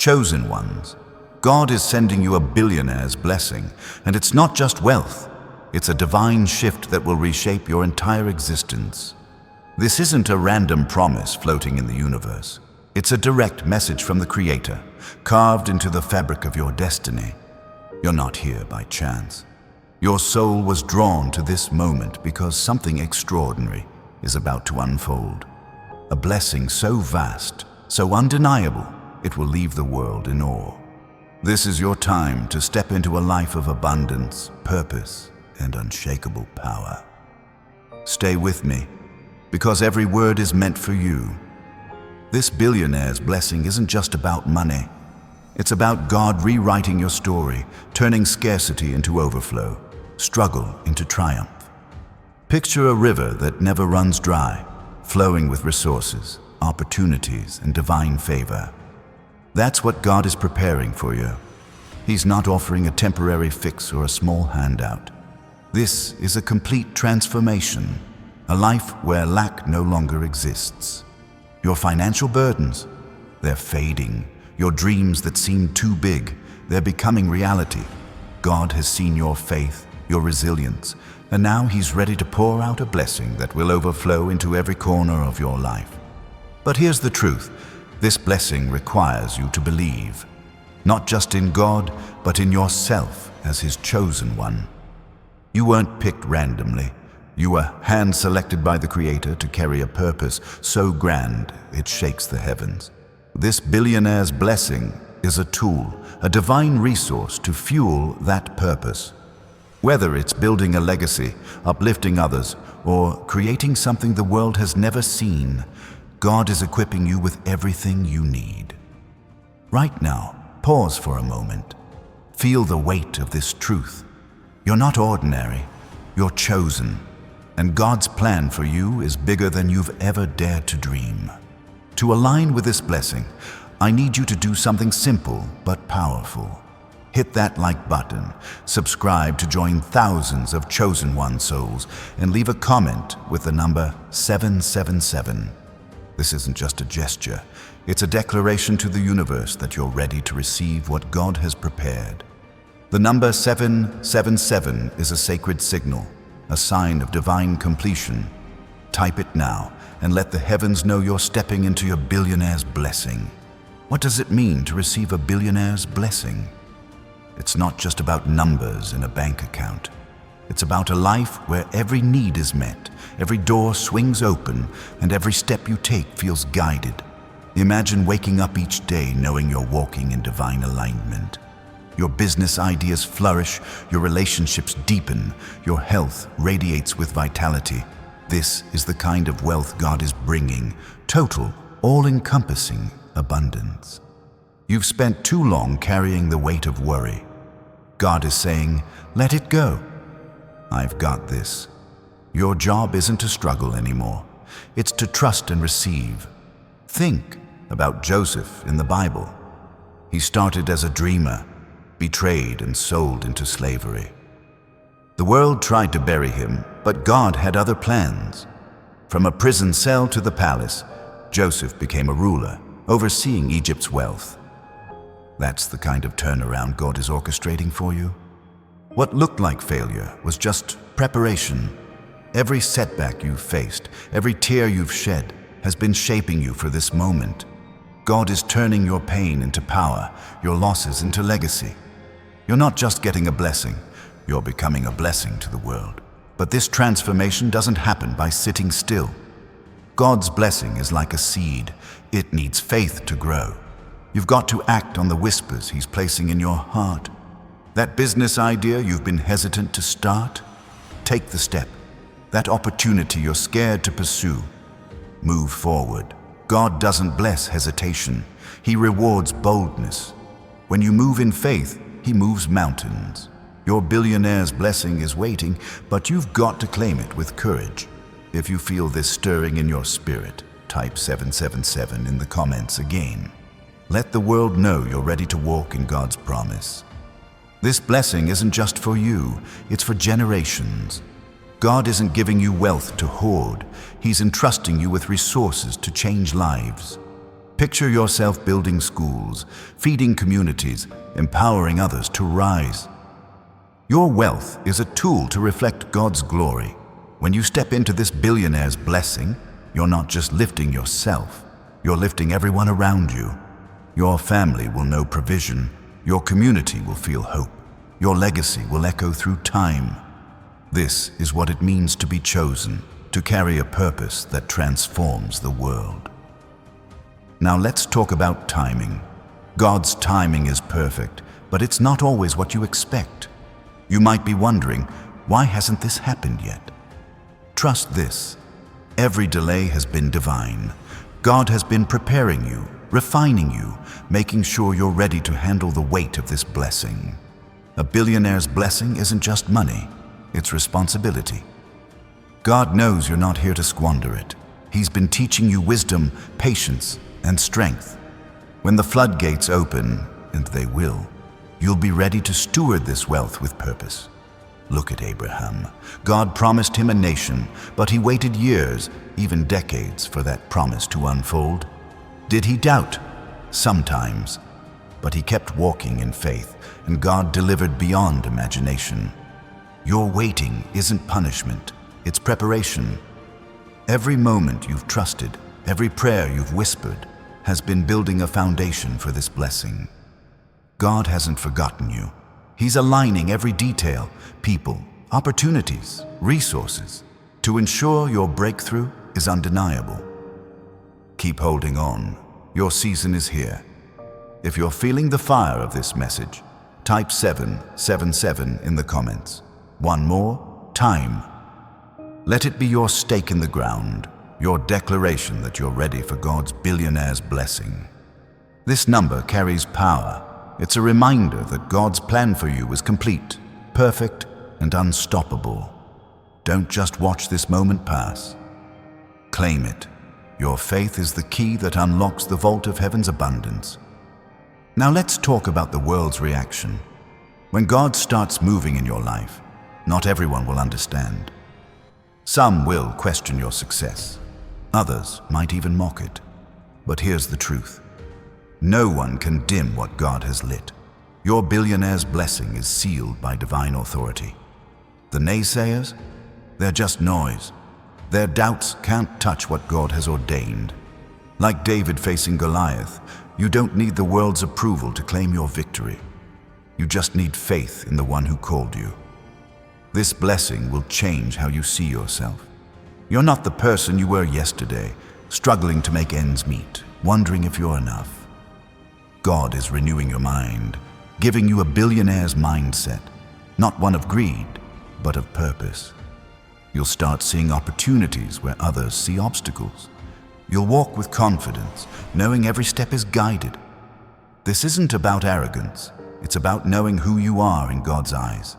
chosen ones. God is sending you a billionaire's blessing, and it's not just wealth. It's a divine shift that will reshape your entire existence. This isn't a random promise floating in the universe. It's a direct message from the Creator, carved into the fabric of your destiny. You're not here by chance. Your soul was drawn to this moment because something extraordinary is about to unfold. A blessing so vast, so undeniable, it will leave the world in awe. This is your time to step into a life of abundance, purpose, and unshakable power. Stay with me, because every word is meant for you. This billionaire's blessing isn't just about money. It's about God rewriting your story, turning scarcity into overflow, struggle into triumph. Picture a river that never runs dry, flowing with resources, opportunities, and divine favor. That's what God is preparing for you. He's not offering a temporary fix or a small handout. This is a complete transformation, a life where lack no longer exists. Your financial burdens, they're fading. Your dreams that seemed too big, they're becoming reality. God has seen your faith, your resilience, and now He's ready to pour out a blessing that will overflow into every corner of your life. But here's the truth. This blessing requires you to believe, not just in God, but in yourself as His chosen one. You weren't picked randomly. You were hand-selected by the Creator to carry a purpose so grand it shakes the heavens. This billionaire's blessing is a tool, a divine resource to fuel that purpose. Whether it's building a legacy, uplifting others, or creating something the world has never seen, God is equipping you with everything you need. Right now, pause for a moment. Feel the weight of this truth. You're not ordinary, you're chosen, and God's plan for you is bigger than you've ever dared to dream. To align with this blessing, I need you to do something simple but powerful. Hit that like button, subscribe to join thousands of chosen one souls, and leave a comment with the number 777. This isn't just a gesture, it's a declaration to the universe that you're ready to receive what God has prepared. The number 777 is a sacred signal, a sign of divine completion. Type it now and let the heavens know you're stepping into your billionaire's blessing. What does it mean to receive a billionaire's blessing? It's not just about numbers in a bank account. It's about a life where every need is met, every door swings open, and every step you take feels guided. Imagine waking up each day knowing you're walking in divine alignment. Your business ideas flourish, your relationships deepen, your health radiates with vitality. This is the kind of wealth God is bringing, total, all-encompassing abundance. You've spent too long carrying the weight of worry. God is saying, let it go. I've got this. Your job isn't to struggle anymore. It's to trust and receive. Think about Joseph in the Bible. He started as a dreamer, betrayed and sold into slavery. The world tried to bury him, but God had other plans. From a prison cell to the palace, Joseph became a ruler, overseeing Egypt's wealth. That's the kind of turnaround God is orchestrating for you. What looked like failure was just preparation. Every setback you've faced, every tear you've shed, has been shaping you for this moment. God is turning your pain into power, your losses into legacy. You're not just getting a blessing, you're becoming a blessing to the world. But this transformation doesn't happen by sitting still. God's blessing is like a seed. It needs faith to grow. You've got to act on the whispers He's placing in your heart. That business idea you've been hesitant to start, take the step. That opportunity you're scared to pursue, move forward. God doesn't bless hesitation. He rewards boldness. When you move in faith, He moves mountains. Your billionaire's blessing is waiting, but you've got to claim it with courage. If you feel this stirring in your spirit, type 777 in the comments again. Let the world know you're ready to walk in God's promise. This blessing isn't just for you, it's for generations. God isn't giving you wealth to hoard. He's entrusting you with resources to change lives. Picture yourself building schools, feeding communities, empowering others to rise. Your wealth is a tool to reflect God's glory. When you step into this billionaire's blessing, you're not just lifting yourself, you're lifting everyone around you. Your family will know provision, your community will feel hope, your legacy will echo through time. This is what it means to be chosen, to carry a purpose that transforms the world. Now let's talk about timing. God's timing is perfect, but it's not always what you expect. You might be wondering, why hasn't this happened yet? Trust this. Every delay has been divine. God has been preparing you, refining you, making sure you're ready to handle the weight of this blessing. A billionaire's blessing isn't just money, it's responsibility. God knows you're not here to squander it. He's been teaching you wisdom, patience, and strength. When the floodgates open, and they will, you'll be ready to steward this wealth with purpose. Look at Abraham. God promised him a nation, but he waited years, even decades, for that promise to unfold. Did he doubt? Sometimes. But he kept walking in faith, and God delivered beyond imagination. Your waiting isn't punishment, it's preparation. Every moment you've trusted, every prayer you've whispered, has been building a foundation for this blessing. God hasn't forgotten you. He's aligning every detail, people, opportunities, resources, to ensure your breakthrough is undeniable. Keep holding on. Your season is here. If you're feeling the fire of this message, type 777 in the comments. One more, time. Let it be your stake in the ground, your declaration that you're ready for God's billionaire's blessing. This number carries power. It's a reminder that God's plan for you is complete, perfect, and unstoppable. Don't just watch this moment pass. Claim it. Your faith is the key that unlocks the vault of heaven's abundance. Now let's talk about the world's reaction. When God starts moving in your life, not everyone will understand. Some will question your success. Others might even mock it. But here's the truth. No one can dim what God has lit. Your billionaire's blessing is sealed by divine authority. The naysayers? They're just noise. Their doubts can't touch what God has ordained. Like David facing Goliath, you don't need the world's approval to claim your victory. You just need faith in the one who called you. This blessing will change how you see yourself. You're not the person you were yesterday, struggling to make ends meet, wondering if you're enough. God is renewing your mind, giving you a billionaire's mindset, not one of greed, but of purpose. You'll start seeing opportunities where others see obstacles. You'll walk with confidence, knowing every step is guided. This isn't about arrogance, it's about knowing who you are in God's eyes.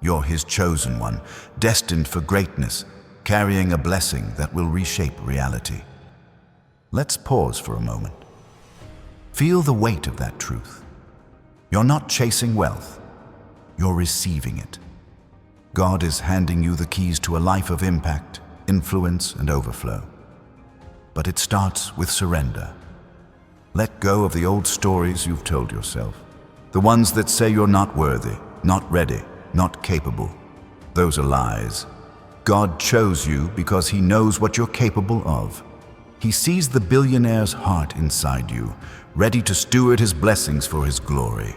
You're His chosen one, destined for greatness, carrying a blessing that will reshape reality. Let's pause for a moment. Feel the weight of that truth. You're not chasing wealth, you're receiving it. God is handing you the keys to a life of impact, influence, and overflow. But it starts with surrender. Let go of the old stories you've told yourself, the ones that say you're not worthy, not ready, not capable. Those are lies. God chose you because He knows what you're capable of. He sees the billionaire's heart inside you, ready to steward His blessings for His glory.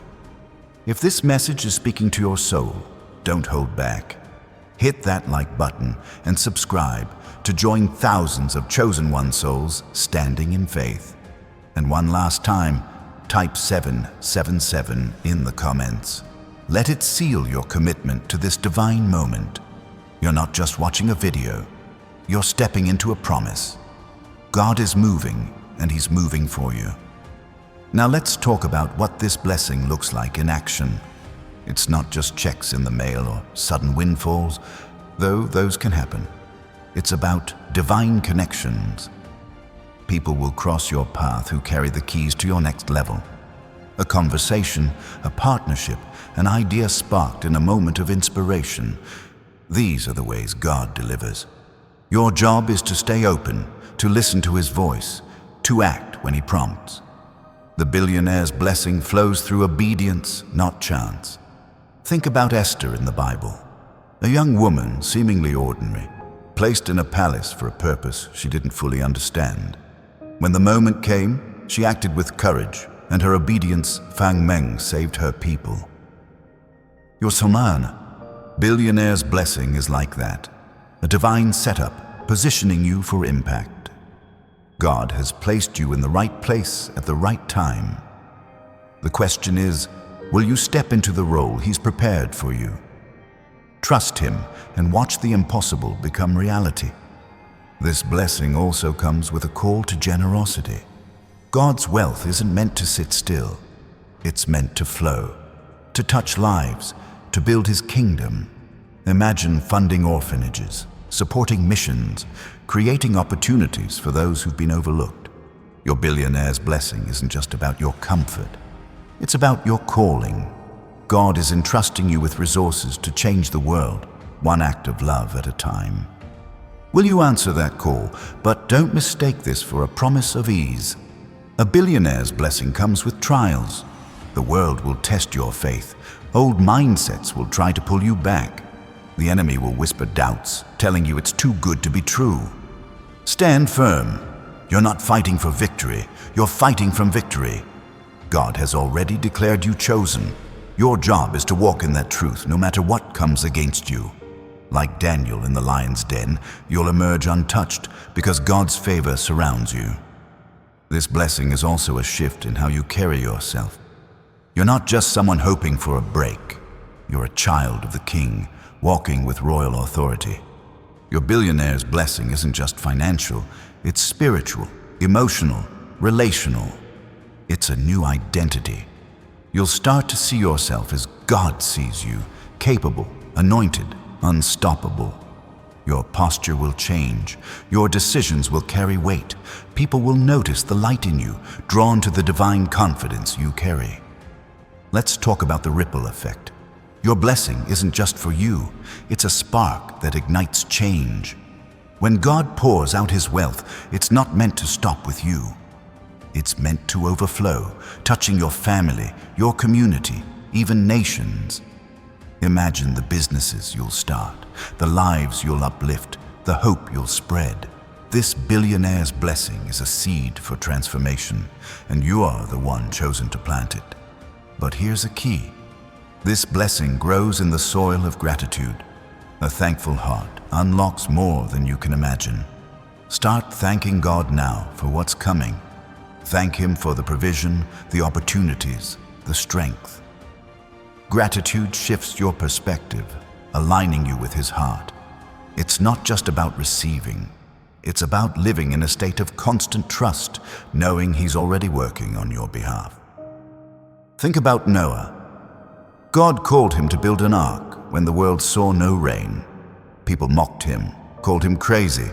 If this message is speaking to your soul, don't hold back. Hit that like button and subscribe to join thousands of chosen one souls standing in faith. And one last time, type 777 in the comments. Let it seal your commitment to this divine moment. You're not just watching a video, you're stepping into a promise. God is moving, and He's moving for you. Now let's talk about what this blessing looks like in action. It's not just checks in the mail or sudden windfalls, though those can happen. It's about divine connections. People will cross your path who carry the keys to your next level. A conversation, a partnership, an idea sparked in a moment of inspiration. These are the ways God delivers. Your job is to stay open, to listen to His voice, to act act when he prompts. The billionaire's blessing flows through obedience, not chance. Think about Esther in the Bible, a young woman, seemingly ordinary, placed in a palace for a purpose she didn't fully understand. When the moment came, she acted with courage, and her obedience, Fang Meng, saved her people. Your Salman, billionaire's blessing is like that, a divine setup positioning you for impact. God has placed you in the right place at the right time. The question is, will you step into the role He's prepared for you? Trust Him and watch the impossible become reality. This blessing also comes with a call to generosity. God's wealth isn't meant to sit still. It's meant to flow, to touch lives, to build His kingdom. Imagine funding orphanages, supporting missions, creating opportunities for those who've been overlooked. Your billionaire's blessing isn't just about your comfort. It's about your calling. God is entrusting you with resources to change the world, one act of love at a time. Will you answer that call? But don't mistake this for a promise of ease. A billionaire's blessing comes with trials. The world will test your faith. Old mindsets will try to pull you back. The enemy will whisper doubts, telling you it's too good to be true. Stand firm. You're not fighting for victory. You're fighting from victory. God has already declared you chosen. Your job is to walk in that truth no matter what comes against you. Like Daniel in the lion's den, you'll emerge untouched because God's favor surrounds you. This blessing is also a shift in how you carry yourself. You're not just someone hoping for a break. You're a child of the King, walking with royal authority. Your billionaire's blessing isn't just financial, it's spiritual, emotional, relational. It's a new identity. You'll start to see yourself as God sees you, capable, anointed, unstoppable. Your posture will change. Your decisions will carry weight. People will notice the light in you, drawn to the divine confidence you carry. Let's talk about the ripple effect. Your blessing isn't just for you. It's a spark that ignites change. When God pours out His wealth, it's not meant to stop with you. It's meant to overflow, touching your family, your community, even nations. Imagine the businesses you'll start, the lives you'll uplift, the hope you'll spread. This billionaire's blessing is a seed for transformation, and you are the one chosen to plant it. But here's a key. This blessing grows in the soil of gratitude. A thankful heart unlocks more than you can imagine. Start thanking God now for what's coming. Thank Him for the provision, the opportunities, the strength. Gratitude shifts your perspective, aligning you with His heart. It's not just about receiving. It's about living in a state of constant trust, knowing He's already working on your behalf. Think about Noah. God called him to build an ark when the world saw no rain. People mocked him, called him crazy.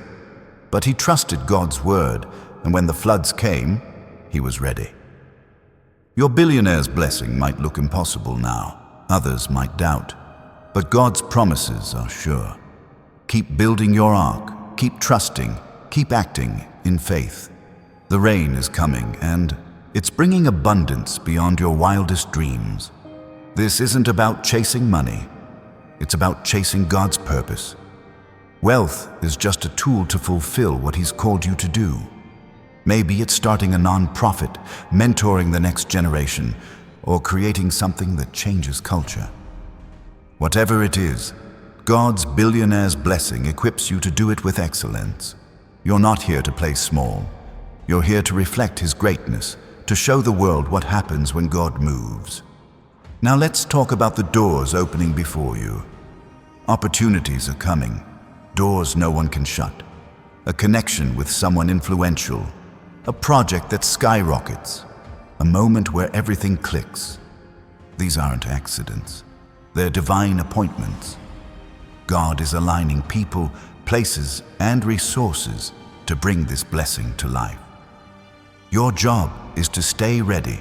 But he trusted God's word, and when the floods came, he was ready. Your billionaire's blessing might look impossible now. Others might doubt. But God's promises are sure. Keep building your ark. Keep trusting. Keep acting in faith. The rain is coming, and it's bringing abundance beyond your wildest dreams. This isn't about chasing money. It's about chasing God's purpose. Wealth is just a tool to fulfill what He's called you to do. Maybe it's starting a non-profit, mentoring the next generation, or creating something that changes culture. Whatever it is, God's billionaire's blessing equips you to do it with excellence. You're not here to play small. You're here to reflect His greatness, to show the world what happens when God moves. Now let's talk about the doors opening before you. Opportunities are coming, doors no one can shut. A connection with someone influential, a project that skyrockets, a moment where everything clicks. These aren't accidents. They're divine appointments. God is aligning people, places, and resources to bring this blessing to life. Your job is to stay ready,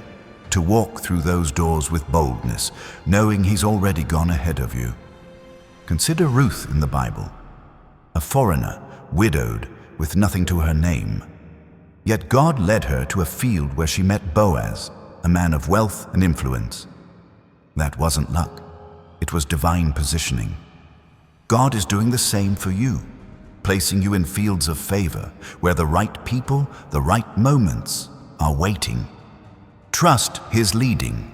to walk through those doors with boldness, knowing He's already gone ahead of you. Consider Ruth in the Bible, a foreigner, widowed, with nothing to her name. Yet God led her to a field where she met Boaz, a man of wealth and influence. That wasn't luck. It was divine positioning. God is doing the same for you, placing you in fields of favor where the right people, the right moments are waiting. Trust His leading.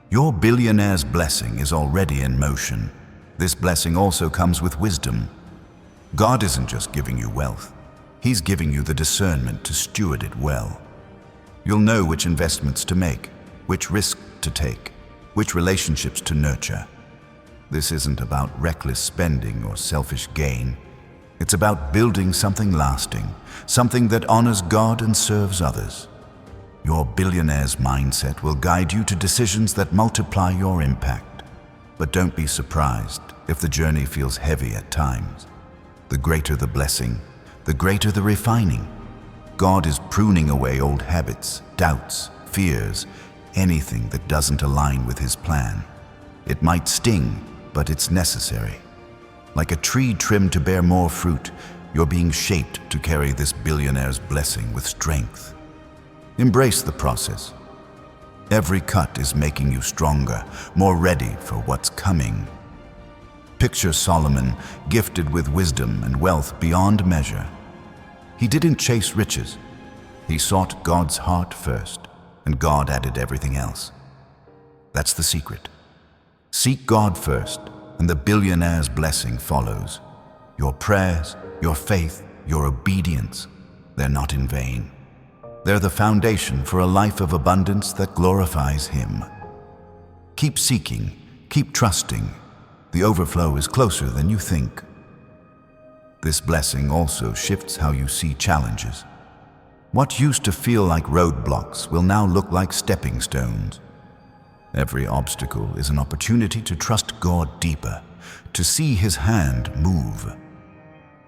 Your billionaire's blessing is already in motion. This blessing also comes with wisdom. God isn't just giving you wealth. He's giving you the discernment to steward it well. You'll know which investments to make, which risks to take, which relationships to nurture. This isn't about reckless spending or selfish gain. It's about building something lasting, something that honors God and serves others. Your billionaire's mindset will guide you to decisions that multiply your impact. But don't be surprised if the journey feels heavy at times. The greater the blessing, the greater the refining. God is pruning away old habits, doubts, fears, anything that doesn't align with His plan. It might sting, but it's necessary. Like a tree trimmed to bear more fruit, you're being shaped to carry this billionaire's blessing with strength. Embrace the process. Every cut is making you stronger, more ready for what's coming. Picture Solomon, gifted with wisdom and wealth beyond measure. He didn't chase riches. He sought God's heart first, and God added everything else. That's the secret. Seek God first, and the billionaire's blessing follows. Your prayers, your faith, your obedience, they're not in vain. They're the foundation for a life of abundance that glorifies Him. Keep seeking, keep trusting. The overflow is closer than you think. This blessing also shifts how you see challenges. What used to feel like roadblocks will now look like stepping stones. Every obstacle is an opportunity to trust God deeper, to see His hand move.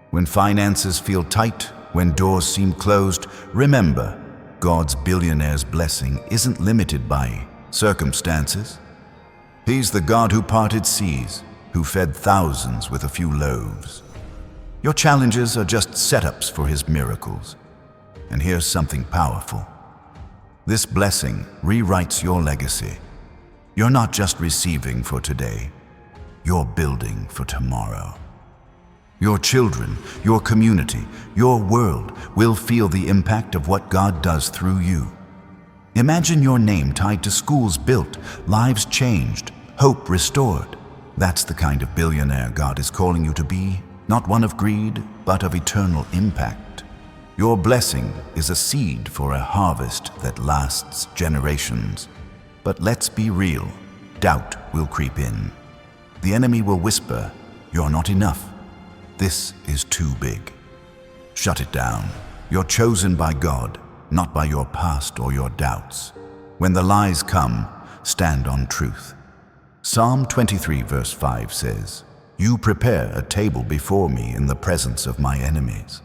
When finances feel tight, when doors seem closed, remember, God's billionaire's blessing isn't limited by circumstances. He's the God who parted seas, who fed thousands with a few loaves. Your challenges are just setups for His miracles. And here's something powerful. This blessing rewrites your legacy. You're not just receiving for today, you're building for tomorrow. Your children, your community, your world will feel the impact of what God does through you. Imagine your name tied to schools built, lives changed, hope restored. That's the kind of billionaire God is calling you to be, not one of greed, but of eternal impact. Your blessing is a seed for a harvest that lasts generations. But let's be real, doubt will creep in. The enemy will whisper, "You're not enough. This is too big." Shut it down. You're chosen by God, not by your past or your doubts. When the lies come, stand on truth. Psalm 23 verse 5 says, "You prepare a table before me in the presence of my enemies."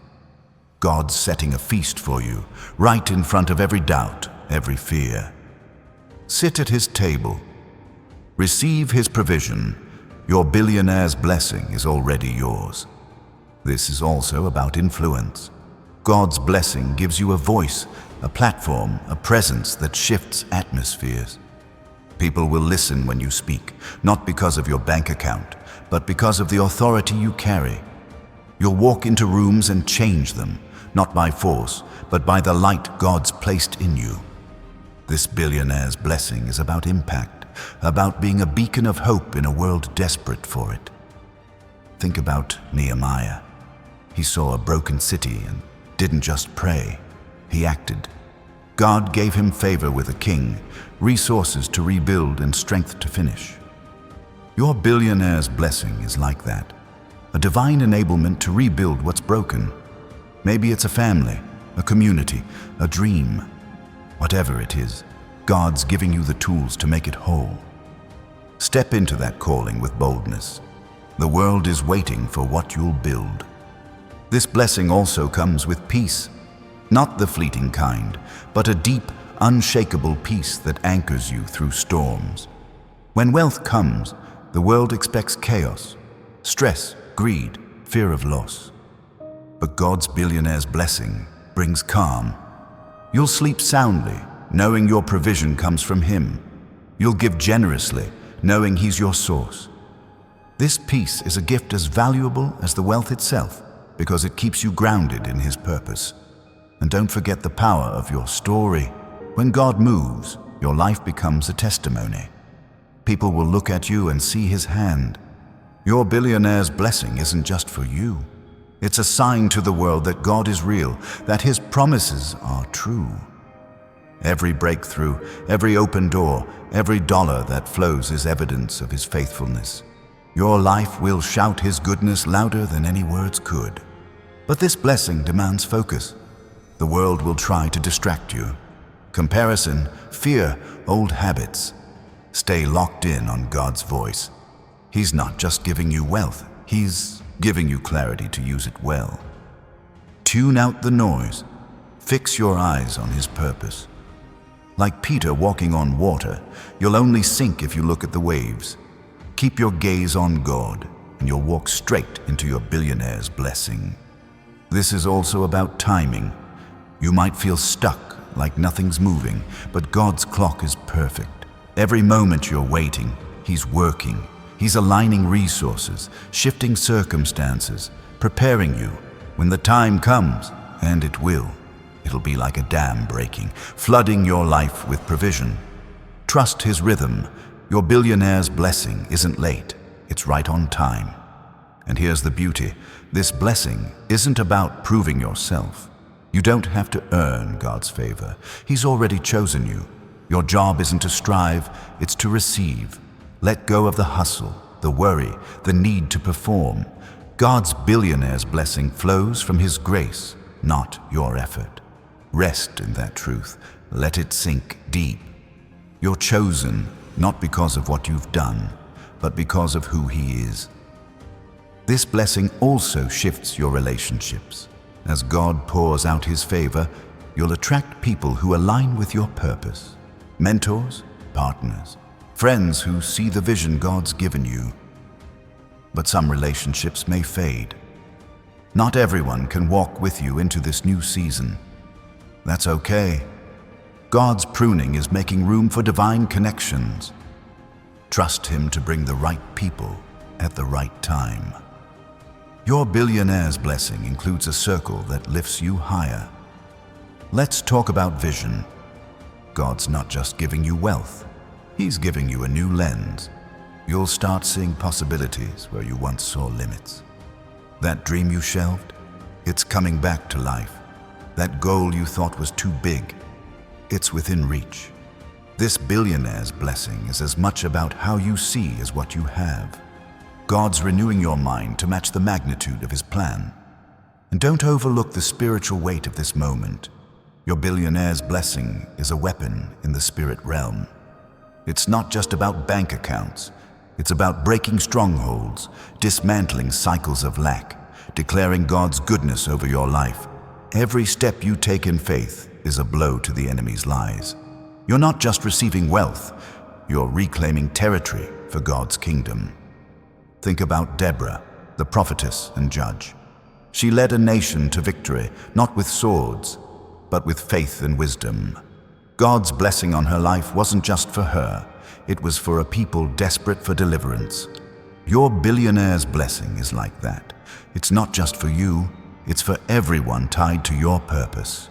God's setting a feast for you, right in front of every doubt, every fear. Sit at His table. Receive His provision. Your billionaire's blessing is already yours. This is also about influence. God's blessing gives you a voice, a platform, a presence that shifts atmospheres. People will listen when you speak, not because of your bank account, but because of the authority you carry. You'll walk into rooms and change them, not by force, but by the light God's placed in you. This billionaire's blessing is about impact, about being a beacon of hope in a world desperate for it. Think about Nehemiah. He saw a broken city and didn't just pray, he acted. God gave him favor with a king, resources to rebuild and strength to finish. Your billionaire's blessing is like that, a divine enablement to rebuild what's broken. Maybe it's a family, a community, a dream. Whatever it is, God's giving you the tools to make it whole. Step into that calling with boldness. The world is waiting for what you'll build. This blessing also comes with peace, not the fleeting kind, but a deep, unshakable peace that anchors you through storms. When wealth comes, the world expects chaos, stress, greed, fear of loss. But God's billionaire's blessing brings calm, You'll sleep soundly, knowing your provision comes from Him. You'll give generously, knowing He's your source. This peace is a gift as valuable as the wealth itself, because it keeps you grounded in His purpose. And don't forget the power of your story. When God moves, your life becomes a testimony. People will look at you and see His hand. Your billionaire's blessing isn't just for you. It's a sign to the world that God is real, that His promises are true. Every breakthrough, every open door, every dollar that flows is evidence of His faithfulness. Your life will shout His goodness louder than any words could. But this blessing demands focus. The world will try to distract you. Comparison, fear, old habits. Stay locked in on God's voice. He's not just giving you wealth, He's giving you clarity to use it well. Tune out the noise. Fix your eyes on His purpose. Like Peter walking on water, you'll only sink if you look at the waves. Keep your gaze on God, and you'll walk straight into your billionaire's blessing. This is also about timing. You might feel stuck, like nothing's moving, but God's clock is perfect. Every moment you're waiting, He's working. He's aligning resources, shifting circumstances, preparing you. When the time comes, and it will, it'll be like a dam breaking, flooding your life with provision. Trust His rhythm. Your billionaire's blessing isn't late, it's right on time. And here's the beauty. This blessing isn't about proving yourself. You don't have to earn God's favor. He's already chosen you. Your job isn't to strive, it's to receive. Let go of the hustle, the worry, the need to perform. God's billionaire's blessing flows from His grace, not your effort. Rest in that truth. Let it sink deep. You're chosen not because of what you've done, but because of who He is. This blessing also shifts your relationships. As God pours out His favor, you'll attract people who align with your purpose. Mentors, partners, friends who see the vision God's given you. But some relationships may fade. Not everyone can walk with you into this new season. That's okay. God's pruning is making room for divine connections. Trust Him to bring the right people at the right time. Your billionaire's blessing includes a circle that lifts you higher. Let's talk about vision. God's not just giving you wealth, He's giving you a new lens. You'll start seeing possibilities where you once saw limits. That dream you shelved, it's coming back to life. That goal you thought was too big, it's within reach. This billionaire's blessing is as much about how you see as what you have. God's renewing your mind to match the magnitude of His plan. And don't overlook the spiritual weight of this moment. Your billionaire's blessing is a weapon in the spirit realm. It's not just about bank accounts. It's about breaking strongholds, dismantling cycles of lack, declaring God's goodness over your life. Every step you take in faith is a blow to the enemy's lies. You're not just receiving wealth, you're reclaiming territory for God's kingdom. Think about Deborah, the prophetess and judge. She led a nation to victory, not with swords, but with faith and wisdom. God's blessing on her life wasn't just for her, it was for a people desperate for deliverance. Your billionaire's blessing is like that. It's not just for you, it's for everyone tied to your purpose.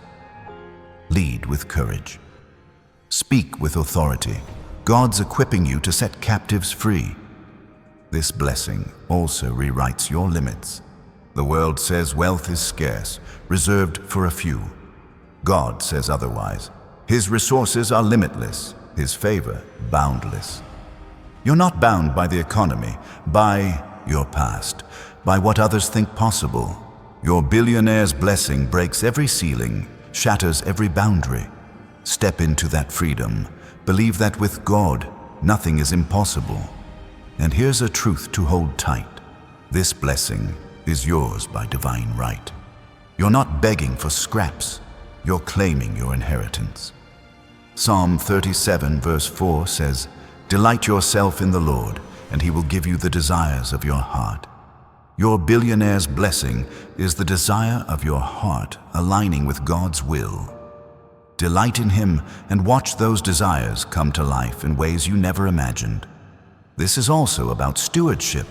Lead with courage. Speak with authority. God's equipping you to set captives free. This blessing also rewrites your limits. The world says wealth is scarce, reserved for a few. God says otherwise. His resources are limitless, His favor boundless. You're not bound by the economy, by your past, by what others think possible. Your billionaire's blessing breaks every ceiling, shatters every boundary. Step into that freedom. Believe that with God, nothing is impossible. And here's a truth to hold tight. This blessing is yours by divine right. You're not begging for scraps. You're claiming your inheritance. Psalm 37 verse 4 says, "Delight yourself in the Lord, and He will give you the desires of your heart." Your billionaire's blessing is the desire of your heart aligning with God's will. Delight in Him and watch those desires come to life in ways you never imagined. This is also about stewardship.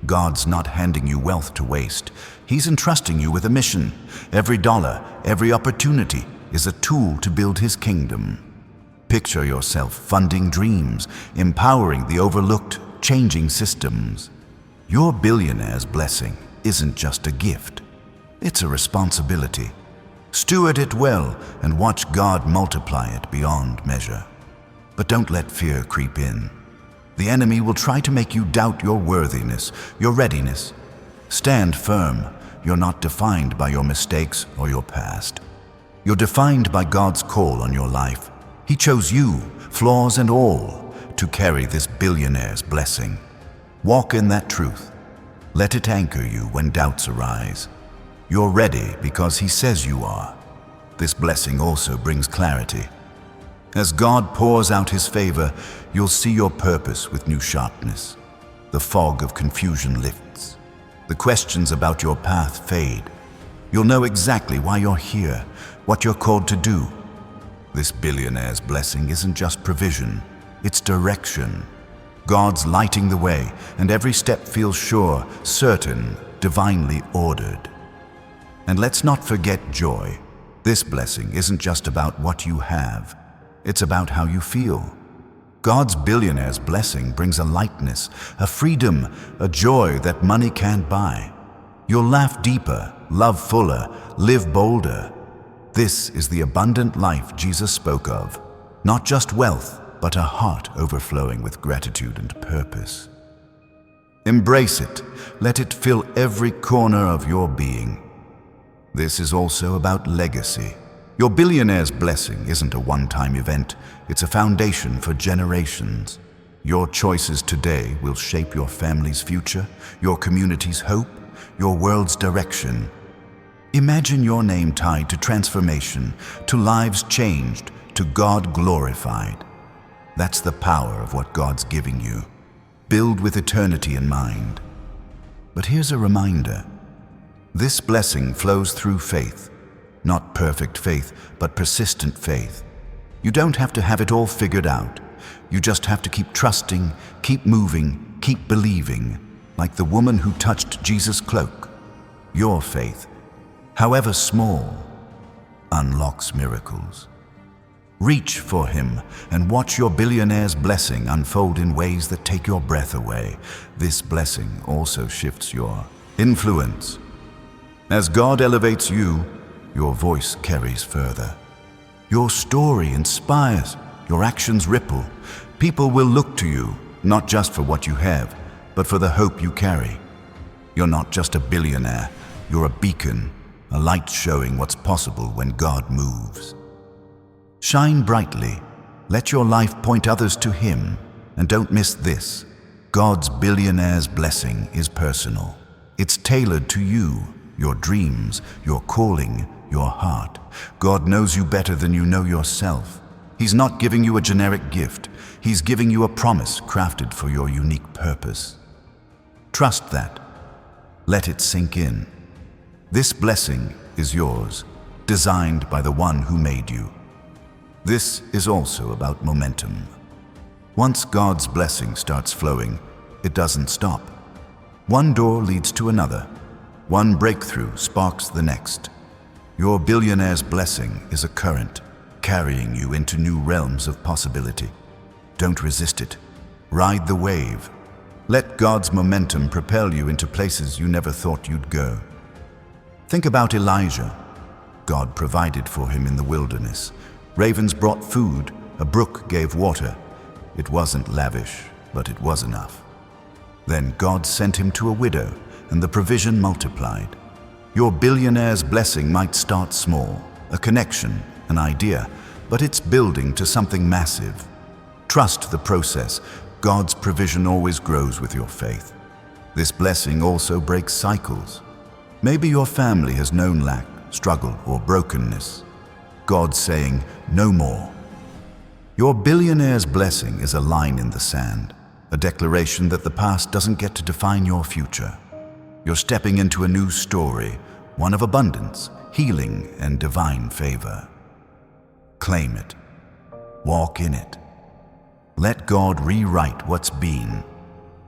God's not handing you wealth to waste. He's entrusting you with a mission. Every dollar, every opportunity is a tool to build His kingdom. Picture yourself funding dreams, empowering the overlooked, changing systems. Your billionaire's blessing isn't just a gift. It's a responsibility. Steward it well and watch God multiply it beyond measure. But don't let fear creep in. The enemy will try to make you doubt your worthiness, your readiness. Stand firm. You're not defined by your mistakes or your past. You're defined by God's call on your life. He chose you, flaws and all, to carry this billionaire's blessing. Walk in that truth. Let it anchor you when doubts arise. You're ready because He says you are. This blessing also brings clarity. As God pours out His favor, you'll see your purpose with new sharpness. The fog of confusion lifts. The questions about your path fade. You'll know exactly why you're here, what you're called to do. This billionaire's blessing isn't just provision, it's direction. God's lighting the way, and every step feels sure, certain, divinely ordered. And let's not forget joy. This blessing isn't just about what you have, it's about how you feel. God's billionaire's blessing brings a lightness, a freedom, a joy that money can't buy. You'll laugh deeper, love fuller, live bolder. This is the abundant life Jesus spoke of. Not just wealth, but a heart overflowing with gratitude and purpose. Embrace it. Let it fill every corner of your being. This is also about legacy. Your billionaire's blessing isn't a one-time event. It's a foundation for generations. Your choices today will shape your family's future, your community's hope, your world's direction. Imagine your name tied to transformation, to lives changed, to God glorified. That's the power of what God's giving you. Build with eternity in mind. But here's a reminder. This blessing flows through faith. Not perfect faith, but persistent faith. You don't have to have it all figured out. You just have to keep trusting, keep moving, keep believing, like the woman who touched Jesus' cloak. Your faith, however small, unlocks miracles. Reach for Him and watch your billionaire's blessing unfold in ways that take your breath away. This blessing also shifts your influence. As God elevates you, your voice carries further. Your story inspires, your actions ripple. People will look to you, not just for what you have, but for the hope you carry. You're not just a billionaire, you're a beacon, a light showing what's possible when God moves. Shine brightly. Let your life point others to Him. And don't miss this. God's billionaire's blessing is personal. It's tailored to you, your dreams, your calling, your heart. God knows you better than you know yourself. He's not giving you a generic gift. He's giving you a promise crafted for your unique purpose. Trust that. Let it sink in. This blessing is yours, designed by the one who made you. This is also about momentum. Once God's blessing starts flowing, it doesn't stop. One door leads to another. One breakthrough sparks the next. Your billionaire's blessing is a current, carrying you into new realms of possibility. Don't resist it. Ride the wave. Let God's momentum propel you into places you never thought you'd go. Think about Elijah. God provided for him in the wilderness. Ravens brought food, a brook gave water. It wasn't lavish, but it was enough. Then God sent him to a widow, and the provision multiplied. Your billionaire's blessing might start small, a connection, an idea, but it's building to something massive. Trust the process. God's provision always grows with your faith. This blessing also breaks cycles. Maybe your family has known lack, struggle, or brokenness. God's saying, no more. Your billionaire's blessing is a line in the sand, a declaration that the past doesn't get to define your future. You're stepping into a new story, one of abundance, healing, and divine favor. Claim it. Walk in it. Let God rewrite what's been.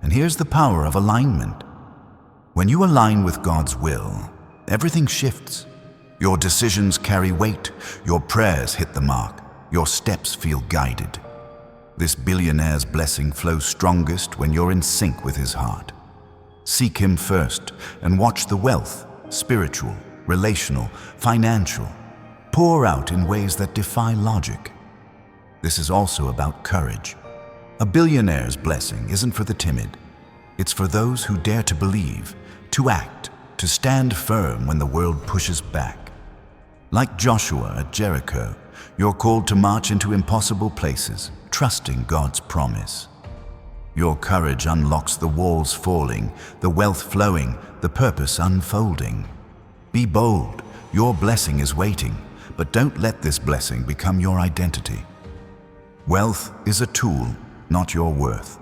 And here's the power of alignment. When you align with God's will, everything shifts. Your decisions carry weight, your prayers hit the mark, your steps feel guided. This billionaire's blessing flows strongest when you're in sync with his heart. Seek him first and watch the wealth, spiritual, relational, financial, pour out in ways that defy logic. This is also about courage. A billionaire's blessing isn't for the timid. It's for those who dare to believe, to act, to stand firm when the world pushes back. Like Joshua at Jericho, you're called to march into impossible places, trusting God's promise. Your courage unlocks the walls falling, the wealth flowing, the purpose unfolding. Be bold, your blessing is waiting, but don't let this blessing become your identity. Wealth is a tool, not your worth.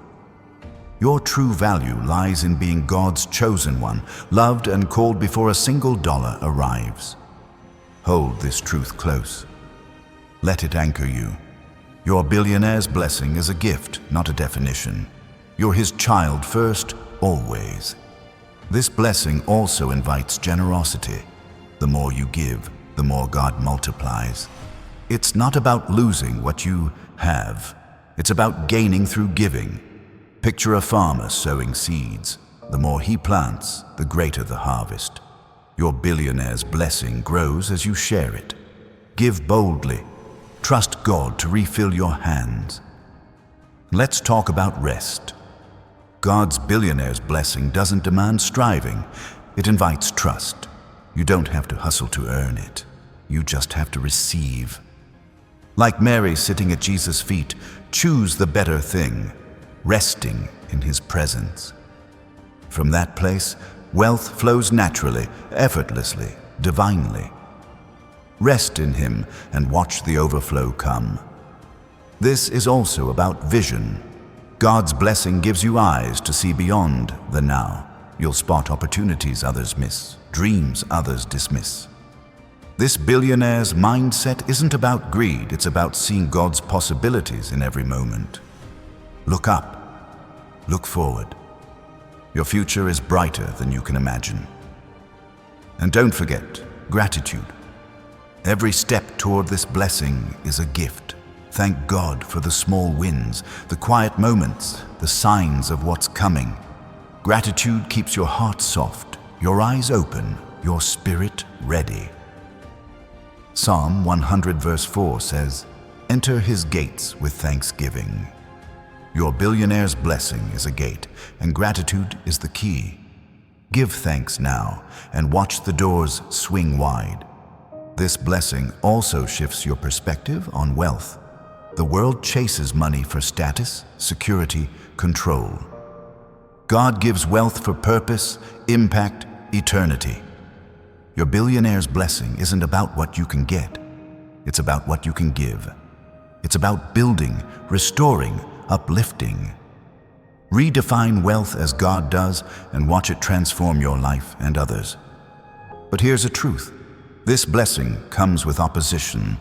Your true value lies in being God's chosen one, loved and called before a single dollar arrives. Hold this truth close. Let it anchor you. Your billionaire's blessing is a gift, not a definition. You're his child first, always. This blessing also invites generosity. The more you give, the more God multiplies. It's not about losing what you have. It's about gaining through giving. Picture a farmer sowing seeds. The more he plants, the greater the harvest. Your billionaire's blessing grows as you share it. Give boldly. Trust God to refill your hands. Let's talk about rest. God's billionaire's blessing doesn't demand striving. It invites trust. You don't have to hustle to earn it. You just have to receive. Like Mary sitting at Jesus' feet, choose the better thing, resting in his presence. From that place, wealth flows naturally, effortlessly, divinely. Rest in him and watch the overflow come. This is also about vision. God's blessing gives you eyes to see beyond the now. You'll spot opportunities others miss, dreams others dismiss. This billionaire's mindset isn't about greed, it's about seeing God's possibilities in every moment. Look up, look forward. Your future is brighter than you can imagine. And don't forget, gratitude. Every step toward this blessing is a gift. Thank God for the small wins, the quiet moments, the signs of what's coming. Gratitude keeps your heart soft, your eyes open, your spirit ready. Psalm 100 verse 4 says, "Enter his gates with thanksgiving." Your billionaire's blessing is a gate, and gratitude is the key. Give thanks now, and watch the doors swing wide. This blessing also shifts your perspective on wealth. The world chases money for status, security, control. God gives wealth for purpose, impact, eternity. Your billionaire's blessing isn't about what you can get. It's about what you can give. It's about building, restoring, uplifting. Redefine wealth as God does and watch it transform your life and others. But here's a truth. This blessing comes with opposition.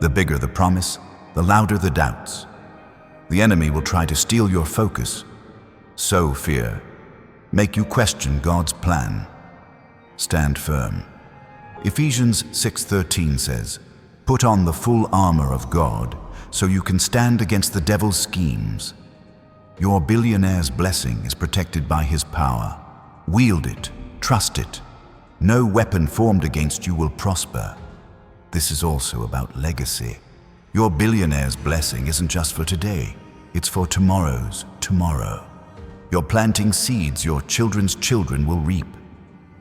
The bigger the promise, the louder the doubts. The enemy will try to steal your focus, sow fear, make you question God's plan. Stand firm. Ephesians 6:13 says, "Put on the full armor of God so you can stand against the devil's schemes." Your billionaire's blessing is protected by his power. Wield it, trust it. No weapon formed against you will prosper. This is also about legacy. Your billionaire's blessing isn't just for today, it's for tomorrow's tomorrow. You're planting seeds your children's children will reap.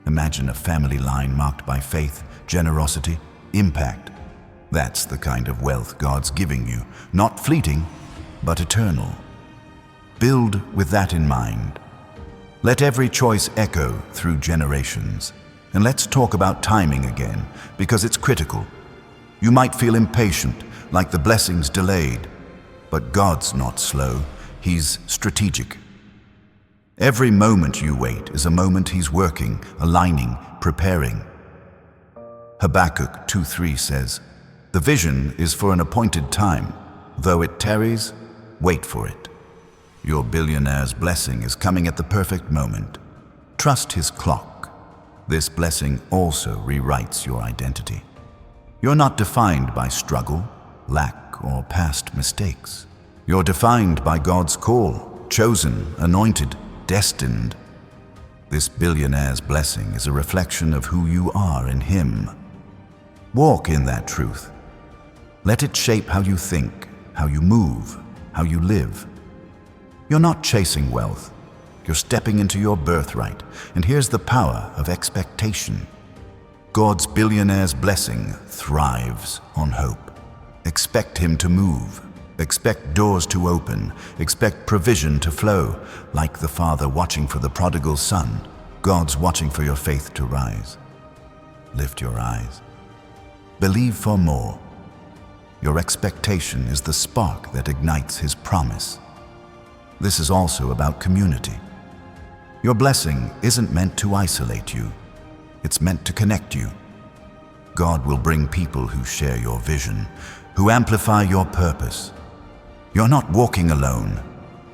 Imagine a family line marked by faith, generosity, impact. That's the kind of wealth God's giving you, not fleeting, but eternal. Build with that in mind. Let every choice echo through generations. And let's talk about timing again, because it's critical. You might feel impatient, like the blessing's delayed, but God's not slow, he's strategic. Every moment you wait is a moment he's working, aligning, preparing. Habakkuk 2:3 says, The vision is for an appointed time. Though it tarries, wait for it. Your billionaire's blessing is coming at the perfect moment. Trust his clock. This blessing also rewrites your identity. You're not defined by struggle, lack, or past mistakes. You're defined by God's call, chosen, anointed, destined. This billionaire's blessing is a reflection of who you are in Him. Walk in that truth. Let it shape how you think, how you move, how you live. You're not chasing wealth. You're stepping into your birthright, and here's the power of expectation. God's billionaire's blessing thrives on hope. Expect Him to move. Expect doors to open. Expect provision to flow. Like the Father watching for the prodigal son, God's watching for your faith to rise. Lift your eyes. Believe for more. Your expectation is the spark that ignites His promise. This is also about community. Your blessing isn't meant to isolate you. It's meant to connect you. God will bring people who share your vision, who amplify your purpose. You're not walking alone.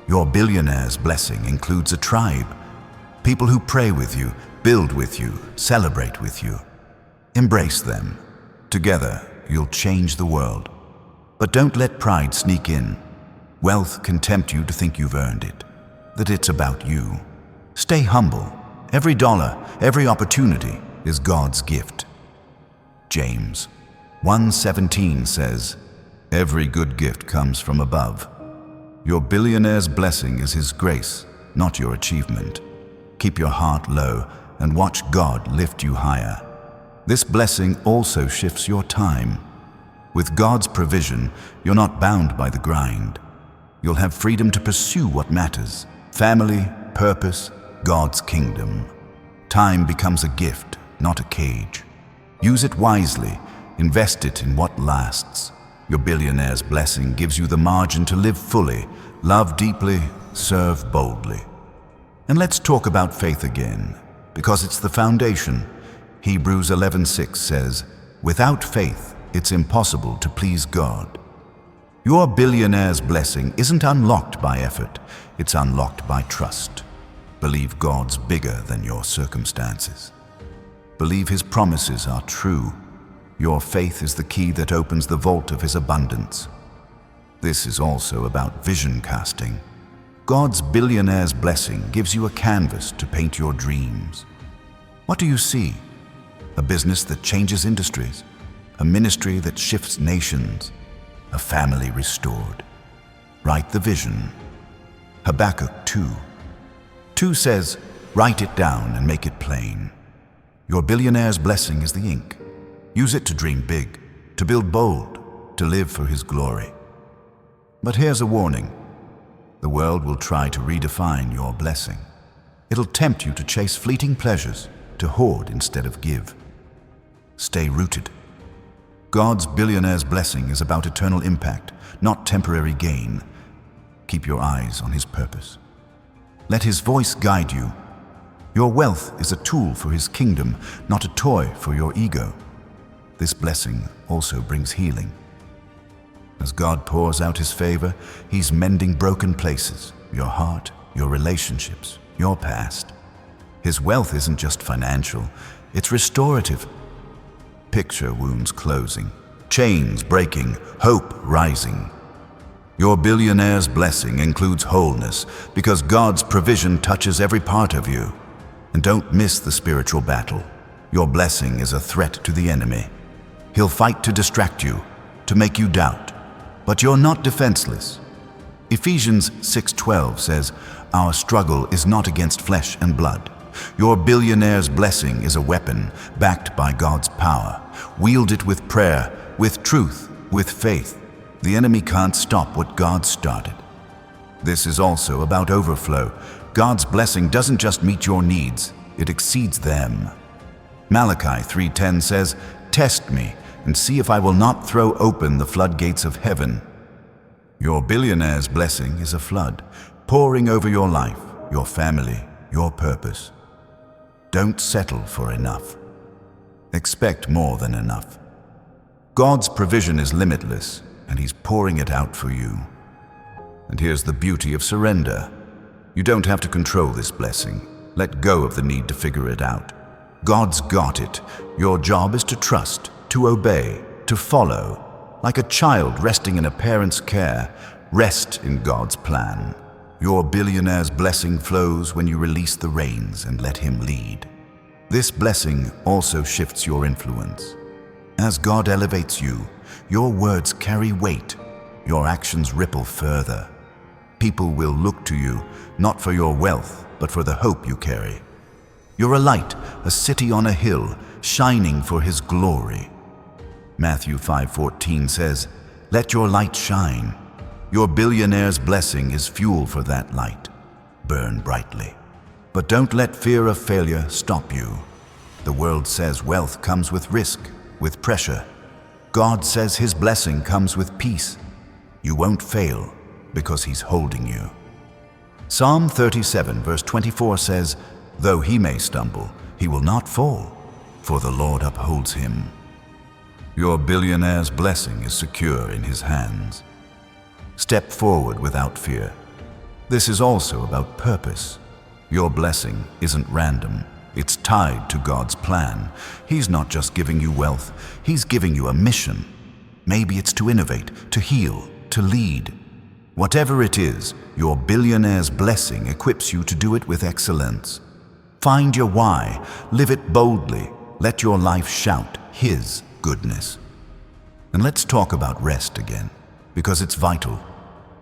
Your billionaire's blessing includes a tribe. People who pray with you, build with you, celebrate with you. Embrace them. Together, you'll change the world. But don't let pride sneak in. Wealth can tempt you to think you've earned it, that it's about you. Stay humble. Every dollar, every opportunity is God's gift. James 1:17 says, "Every good gift comes from above." Your billionaire's blessing is His grace, not your achievement. Keep your heart low and watch God lift you higher. This blessing also shifts your time. With God's provision, you're not bound by the grind. You'll have freedom to pursue what matters: family, purpose, God's kingdom. Time becomes a gift, not a cage. Use it wisely. Invest it in what lasts. Your billionaire's blessing gives you the margin to live fully, love deeply, serve boldly. And let's talk about faith again, because it's the foundation. Hebrews 11:6 says, "Without faith, it's impossible to please God." Your billionaire's blessing isn't unlocked by effort, it's unlocked by trust. Believe God's bigger than your circumstances. Believe His promises are true. Your faith is the key that opens the vault of His abundance. This is also about vision casting. God's billionaire's blessing gives you a canvas to paint your dreams. What do you see? A business that changes industries, a ministry that shifts nations, a family restored. Write the vision. Habakkuk 2:2 says, "Write it down and make it plain." Your billionaire's blessing is the ink. Use it to dream big, to build bold, to live for His glory. But here's a warning. The world will try to redefine your blessing. It'll tempt you to chase fleeting pleasures, to hoard instead of give. Stay rooted. God's billionaire's blessing is about eternal impact, not temporary gain. Keep your eyes on His purpose. Let His voice guide you. Your wealth is a tool for His kingdom, not a toy for your ego. This blessing also brings healing. As God pours out His favor, He's mending broken places, your heart, your relationships, your past. His wealth isn't just financial, it's restorative. Picture wounds closing, chains breaking, hope rising. Your billionaire's blessing includes wholeness because God's provision touches every part of you. And don't miss the spiritual battle. Your blessing is a threat to the enemy. He'll fight to distract you, to make you doubt. But you're not defenseless. Ephesians 6:12 says, "Our struggle is not against flesh and blood." Your billionaire's blessing is a weapon backed by God's power. Wield it with prayer, with truth, with faith. The enemy can't stop what God started. This is also about overflow. God's blessing doesn't just meet your needs, it exceeds them. Malachi 3:10 says, "Test me and see if I will not throw open the floodgates of heaven." Your billionaire's blessing is a flood, pouring over your life, your family, your purpose. Don't settle for enough. Expect more than enough. God's provision is limitless, and He's pouring it out for you. And here's the beauty of surrender. You don't have to control this blessing. Let go of the need to figure it out. God's got it. Your job is to trust, to obey, to follow. Like a child resting in a parent's care, rest in God's plan. Your billionaire's blessing flows when you release the reins and let Him lead. This blessing also shifts your influence. As God elevates you, your words carry weight. Your actions ripple further. People will look to you, not for your wealth, but for the hope you carry. You're a light, a city on a hill, shining for His glory. Matthew 5:14 says, "Let your light shine." Your billionaire's blessing is fuel for that light. Burn brightly. But don't let fear of failure stop you. The world says wealth comes with risk, with pressure. God says His blessing comes with peace. You won't fail because He's holding you. Psalm 37 verse 24 says, "Though he may stumble, he will not fall, for the Lord upholds him." Your billionaire's blessing is secure in His hands. Step forward without fear. This is also about purpose. Your blessing isn't random. It's tied to God's plan. He's not just giving you wealth, He's giving you a mission. Maybe it's to innovate, to heal, to lead. Whatever it is, your billionaire's blessing equips you to do it with excellence. Find your why, live it boldly, let your life shout His goodness. And let's talk about rest again, because it's vital.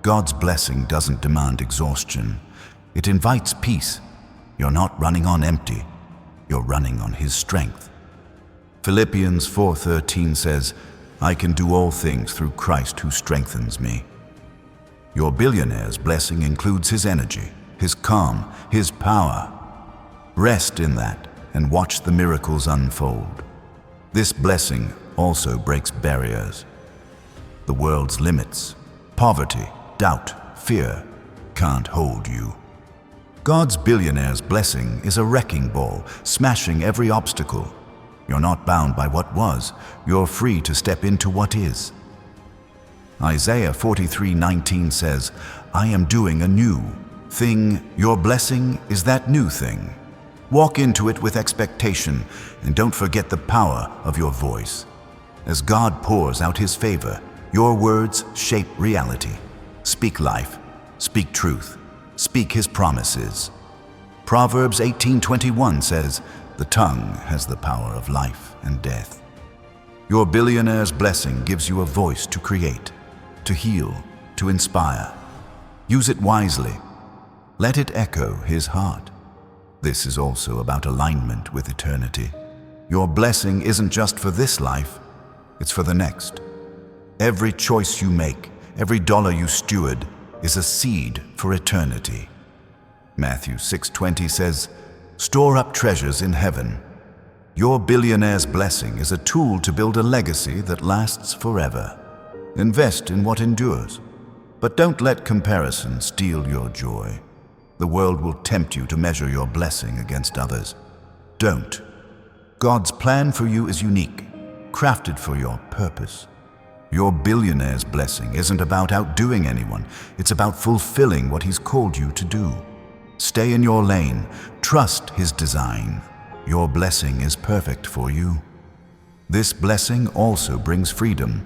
God's blessing doesn't demand exhaustion. It invites peace. You're not running on empty. You're running on His strength. Philippians 4:13 says, "I can do all things through Christ who strengthens me." Your billionaire's blessing includes His energy, His calm, His power. Rest in that and watch the miracles unfold. This blessing also breaks barriers. The world's limits, poverty, doubt, fear, can't hold you. God's billionaire's blessing is a wrecking ball, smashing every obstacle. You're not bound by what was. You're free to step into what is. Isaiah 43:19 says, "I am doing a new thing." Your blessing is that new thing. Walk into it with expectation, and don't forget the power of your voice. As God pours out His favor, your words shape reality. Speak life, speak truth, speak His promises. Proverbs 18:21 says, "The tongue has the power of life and death." Your billionaire's blessing gives you a voice to create, to heal, to inspire. Use it wisely. Let it echo His heart. This is also about alignment with eternity. Your blessing isn't just for this life, it's for the next. Every choice you make, every dollar you steward, is a seed for eternity. Matthew 6:20 says, "Store up treasures in heaven." Your billionaire's blessing is a tool to build a legacy that lasts forever. Invest in what endures, but don't let comparison steal your joy. The world will tempt you to measure your blessing against others. Don't. God's plan for you is unique, crafted for your purpose. Your billionaire's blessing isn't about outdoing anyone. It's about fulfilling what He's called you to do. Stay in your lane. Trust His design. Your blessing is perfect for you. This blessing also brings freedom,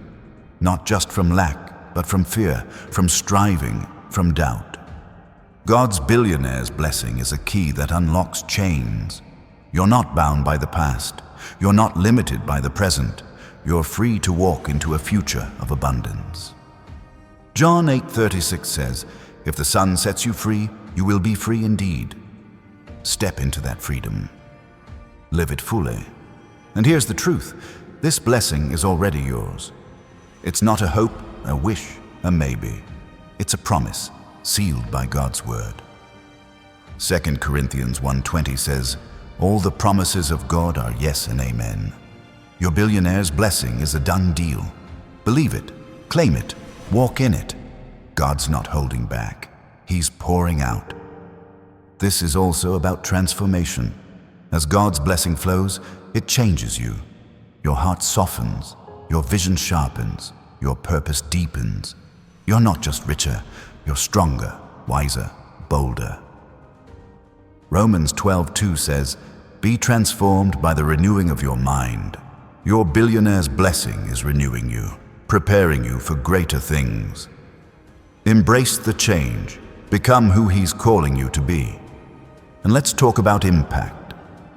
not just from lack, but from fear, from striving, from doubt. God's billionaire's blessing is a key that unlocks chains. You're not bound by the past. You're not limited by the present. You're free to walk into a future of abundance. John 8:36 says, "If the Son sets you free, you will be free indeed." Step into that freedom. Live it fully. And here's the truth. This blessing is already yours. It's not a hope, a wish, a maybe. It's a promise, sealed by God's word. 2 Corinthians 1:20 says, "All the promises of God are yes and amen." Your billionaire's blessing is a done deal. Believe it, claim it, walk in it. God's not holding back. He's pouring out. This is also about transformation. As God's blessing flows, it changes you. Your heart softens, your vision sharpens, your purpose deepens. You're not just richer, you're stronger, wiser, bolder. Romans 12:2 says, "Be transformed by the renewing of your mind." Your billionaire's blessing is renewing you, preparing you for greater things. Embrace the change. Become who He's calling you to be. And let's talk about impact.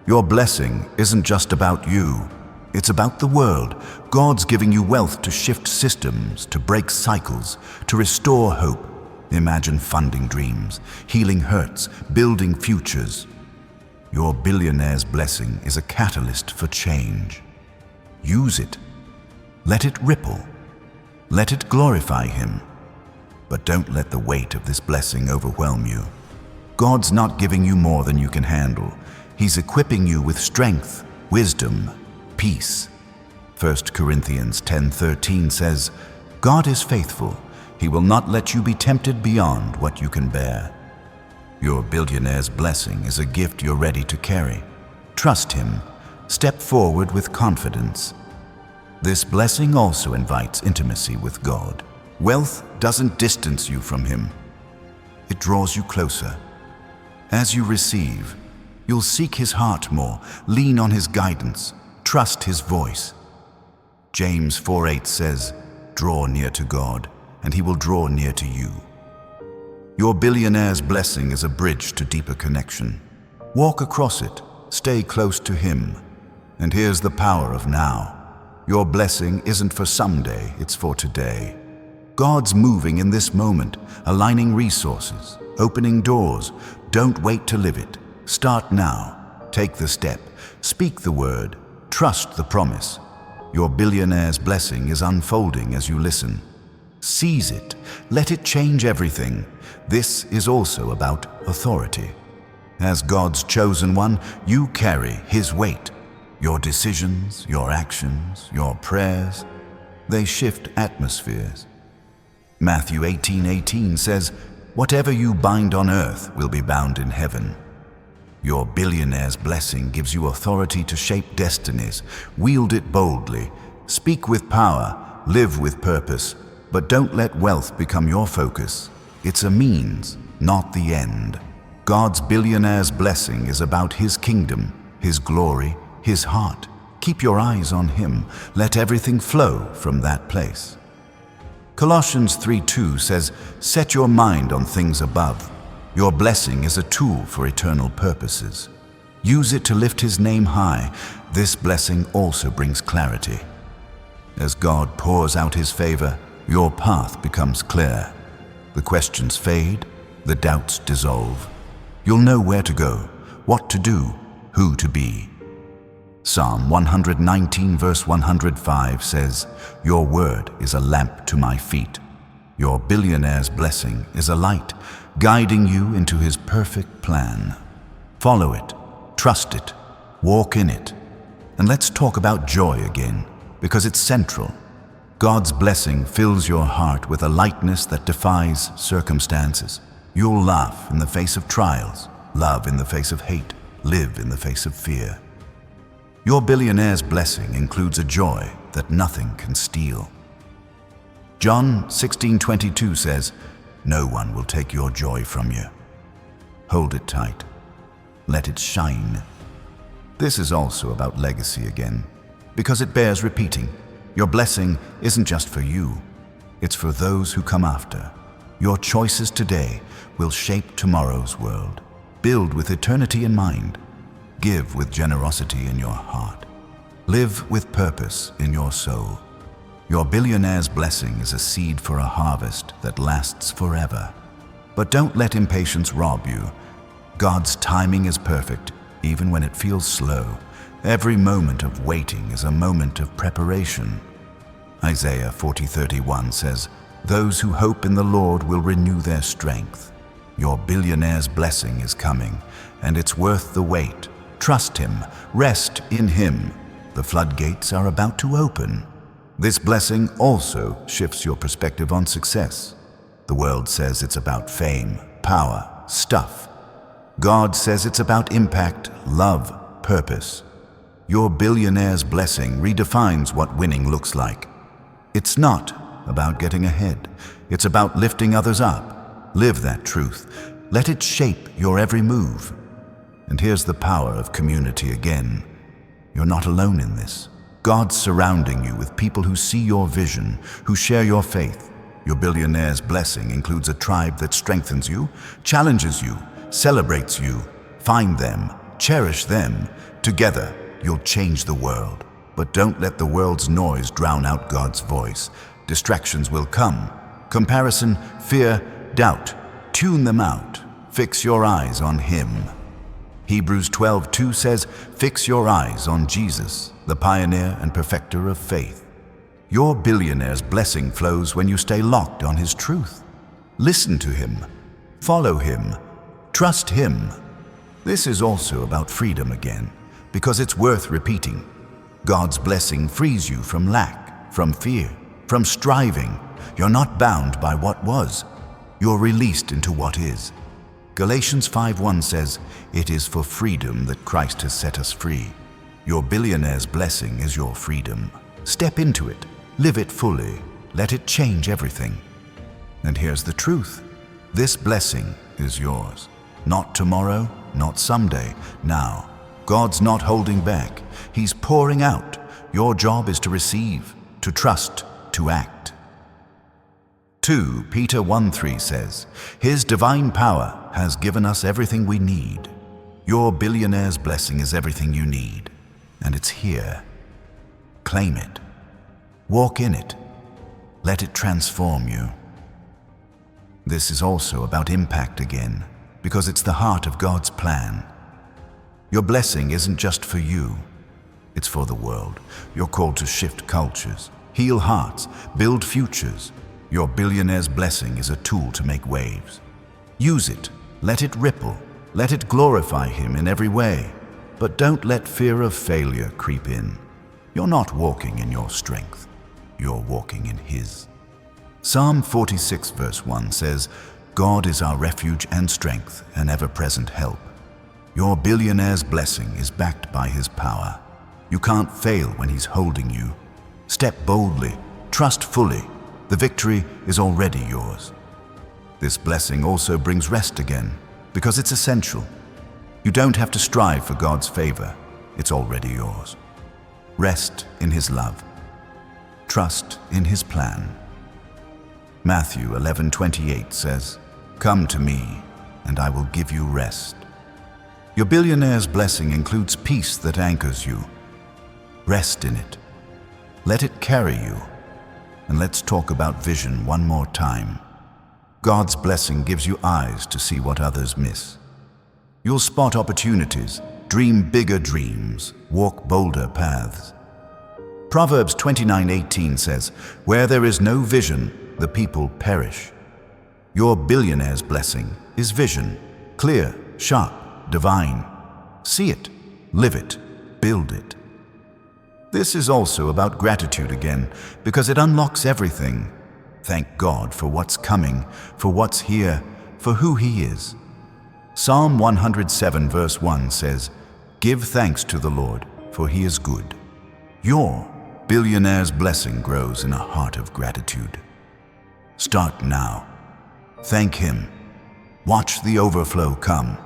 Your blessing isn't just about you. It's about the world. God's giving you wealth to shift systems, to break cycles, to restore hope. Imagine funding dreams, healing hurts, building futures. Your billionaire's blessing is a catalyst for change. Use it. Let it ripple. Let it glorify Him. But don't let the weight of this blessing overwhelm you. God's not giving you more than you can handle. He's equipping you with strength, wisdom, peace. 1 Corinthians 10:13 says, "God is faithful. He will not let you be tempted beyond what you can bear." Your billionaire's blessing is a gift you're ready to carry. Trust Him. Step forward with confidence. This blessing also invites intimacy with God. Wealth doesn't distance you from Him. It draws you closer. As you receive, you'll seek His heart more, lean on His guidance, trust His voice. James 4:8 says, "Draw near to God, and He will draw near to you." Your billionaire's blessing is a bridge to deeper connection. Walk across it, stay close to Him. And here's the power of now. Your blessing isn't for someday, it's for today. God's moving in this moment, aligning resources, opening doors. Don't wait to live it. Start now. Take the step. Speak the word. Trust the promise. Your billionaire's blessing is unfolding as you listen. Seize it. Let it change everything. This is also about authority. As God's chosen one, you carry His weight. Your decisions, your actions, your prayers, they shift atmospheres. Matthew 18:18 says, "Whatever you bind on earth will be bound in heaven." Your billionaire's blessing gives you authority to shape destinies. Wield it boldly. Speak with power. Live with purpose. But don't let wealth become your focus. It's a means, not the end. God's billionaire's blessing is about His kingdom, His glory, His heart. Keep your eyes on Him. Let everything flow from that place. Colossians 3:2 says, "Set your mind on things above." Your blessing is a tool for eternal purposes. Use it to lift His name high. This blessing also brings clarity. As God pours out His favor, your path becomes clear. The questions fade, the doubts dissolve. You'll know where to go, what to do, who to be. Psalm 119 verse 105 says, "Your word is a lamp to my feet." Your billionaire's blessing is a light, guiding you into His perfect plan. Follow it, trust it, walk in it. And let's talk about joy again, because it's central. God's blessing fills your heart with a lightness that defies circumstances. You'll laugh in the face of trials, love in the face of hate, live in the face of fear. Your billionaire's blessing includes a joy that nothing can steal. John 16:22 says, "No one will take your joy from you." Hold it tight. Let it shine. This is also about legacy again, because it bears repeating. Your blessing isn't just for you, it's for those who come after. Your choices today will shape tomorrow's world. Build with eternity in mind. Give with generosity in your heart. Live with purpose in your soul. Your billionaire's blessing is a seed for a harvest that lasts forever. But don't let impatience rob you. God's timing is perfect, even when it feels slow. Every moment of waiting is a moment of preparation. Isaiah 40:31 says, "Those who hope in the Lord will renew their strength." Your billionaire's blessing is coming, and it's worth the wait. Trust Him. Rest in Him. The floodgates are about to open. This blessing also shifts your perspective on success. The world says it's about fame, power, stuff. God says it's about impact, love, purpose. Your billionaire's blessing redefines what winning looks like. It's not about getting ahead. It's about lifting others up. Live that truth. Let it shape your every move. And here's the power of community again. You're not alone in this. God's surrounding you with people who see your vision, who share your faith. Your billionaire's blessing includes a tribe that strengthens you, challenges you, celebrates you. Find them, cherish them. Together, you'll change the world. But don't let the world's noise drown out God's voice. Distractions will come. Comparison, fear, doubt. Tune them out. Fix your eyes on Him. Hebrews 12:2 says, "Fix your eyes on Jesus, the pioneer and perfecter of faith." Your billionaire's blessing flows when you stay locked on His truth. Listen to Him. Follow Him. Trust Him. This is also about freedom again, because it's worth repeating. God's blessing frees you from lack, from fear, from striving. You're not bound by what was. You're released into what is. Galatians 5:1 says, "It is for freedom that Christ has set us free." Your billionaire's blessing is your freedom. Step into it. Live it fully. Let it change everything. And here's the truth. This blessing is yours. Not tomorrow, not someday, now. God's not holding back. He's pouring out. Your job is to receive, to trust, to act. 2 Peter 1:3 says, "His divine power has given us everything we need." Your billionaire's blessing is everything you need, and it's here. Claim it. Walk in it. Let it transform you. This is also about impact again, because it's the heart of God's plan. Your blessing isn't just for you. It's for the world. You're called to shift cultures, heal hearts, build futures. Your billionaire's blessing is a tool to make waves. Use it. Let it ripple. Let it glorify Him in every way. But don't let fear of failure creep in. You're not walking in your strength. You're walking in His. Psalm 46 verse 1 says, "God is our refuge and strength, an ever-present help." Your billionaire's blessing is backed by His power. You can't fail when He's holding you. Step boldly. Trust fully. The victory is already yours. This blessing also brings rest again, because it's essential. You don't have to strive for God's favor. It's already yours. Rest in His love. Trust in His plan. Matthew 11:28 says, "Come to me, and I will give you rest." Your billionaire's blessing includes peace that anchors you. Rest in it. Let it carry you. And let's talk about vision one more time. God's blessing gives you eyes to see what others miss. You'll spot opportunities, dream bigger dreams, walk bolder paths. Proverbs 29:18 says, "Where there is no vision, the people perish." Your billionaire's blessing is vision, clear, sharp, divine. See it, live it, build it. This is also about gratitude again, because it unlocks everything. Thank God for what's coming, for what's here, for who He is. Psalm 107 verse 1 says, "Give thanks to the Lord, for He is good." Your billionaire's blessing grows in a heart of gratitude. Start now. Thank Him. Watch the overflow come.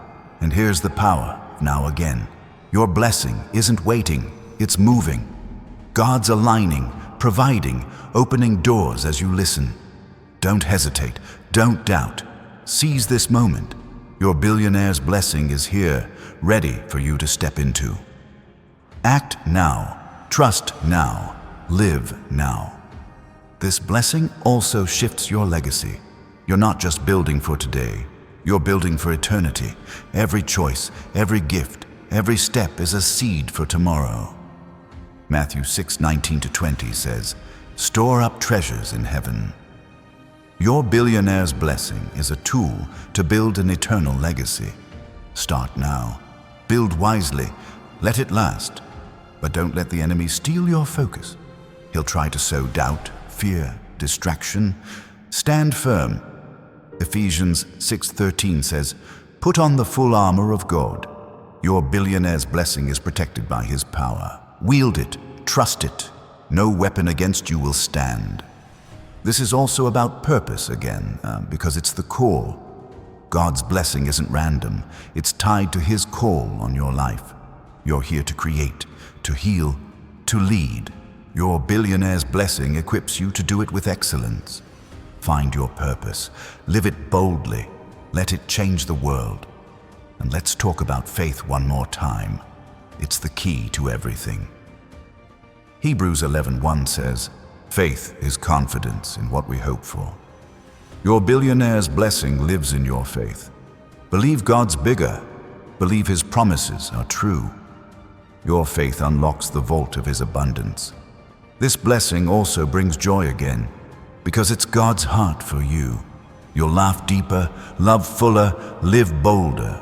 And here's the power now again. Your blessing isn't waiting, it's moving. God's aligning, providing, opening doors as you listen. Don't hesitate, don't doubt. Seize this moment. Your billionaire's blessing is here, ready for you to step into. Act now, trust now, live now. This blessing also shifts your legacy. You're not just building for today, you're building for eternity. Every choice, every gift, every step is a seed for tomorrow. Matthew 6:19-20 says, "Store up treasures in heaven." Your billionaire's blessing is a tool to build an eternal legacy. Start now. Build wisely. Let it last. But don't let the enemy steal your focus. He'll try to sow doubt, fear, distraction. Stand firm. Ephesians 6:13 says, "Put on the full armor of God." Your billionaire's blessing is protected by his power. Wield it, trust it. No weapon against you will stand. This is also about purpose again, because it's the call. God's blessing isn't random. It's tied to his call on your life. You're here to create, to heal, to lead. Your billionaire's blessing equips you to do it with excellence. Find your purpose. Live it boldly. Let it change the world. And let's talk about faith one more time. It's the key to everything. Hebrews 11:1 says, "Faith is confidence in what we hope for." Your billionaire's blessing lives in your faith. Believe God's bigger. Believe his promises are true. Your faith unlocks the vault of his abundance. This blessing also brings joy again, because it's God's heart for you. You'll laugh deeper, love fuller, live bolder.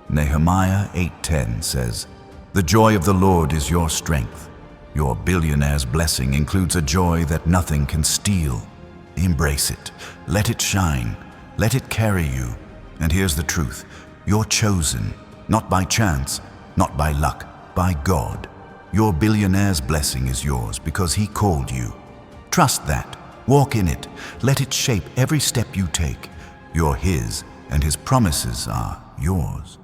Nehemiah 8:10 says, "The joy of the Lord is your strength." Your billionaire's blessing includes a joy that nothing can steal. Embrace it. Let it shine. Let it carry you. And here's the truth. You're chosen, not by chance, not by luck, by God. Your billionaire's blessing is yours because he called you. Trust that. Walk in it. Let it shape every step you take. You're his, and his promises are yours.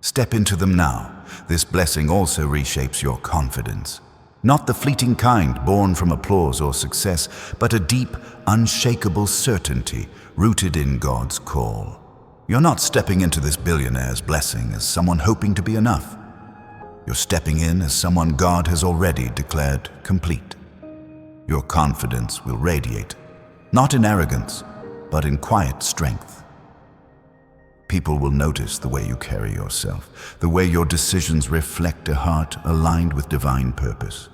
Step into them now. This blessing also reshapes your confidence. Not the fleeting kind born from applause or success, but a deep, unshakable certainty rooted in God's call. You're not stepping into this billionaire's blessing as someone hoping to be enough. You're stepping in as someone God has already declared complete. Your confidence will radiate, not in arrogance, but in quiet strength. People will notice the way you carry yourself, the way your decisions reflect a heart aligned with divine purpose.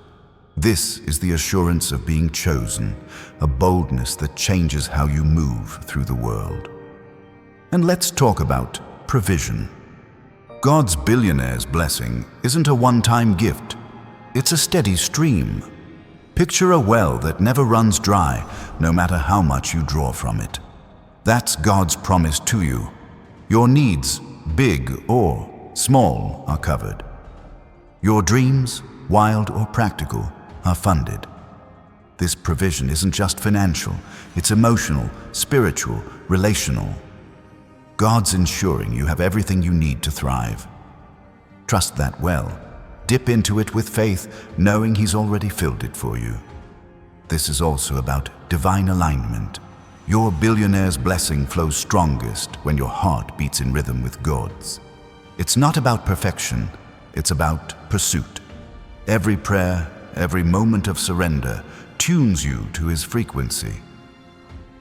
This is the assurance of being chosen, a boldness that changes how you move through the world. And let's talk about provision. God's billionaire's blessing isn't a one-time gift. It's a steady stream. Picture a well that never runs dry, no matter how much you draw from it. That's God's promise to you. Your needs, big or small, are covered. Your dreams, wild or practical, are funded. This provision isn't just financial, it's emotional, spiritual, relational. God's ensuring you have everything you need to thrive. Trust that well. Dip into it with faith, knowing he's already filled it for you. This is also about divine alignment. Your billionaire's blessing flows strongest when your heart beats in rhythm with God's. It's not about perfection, it's about pursuit. Every prayer, every moment of surrender tunes you to his frequency.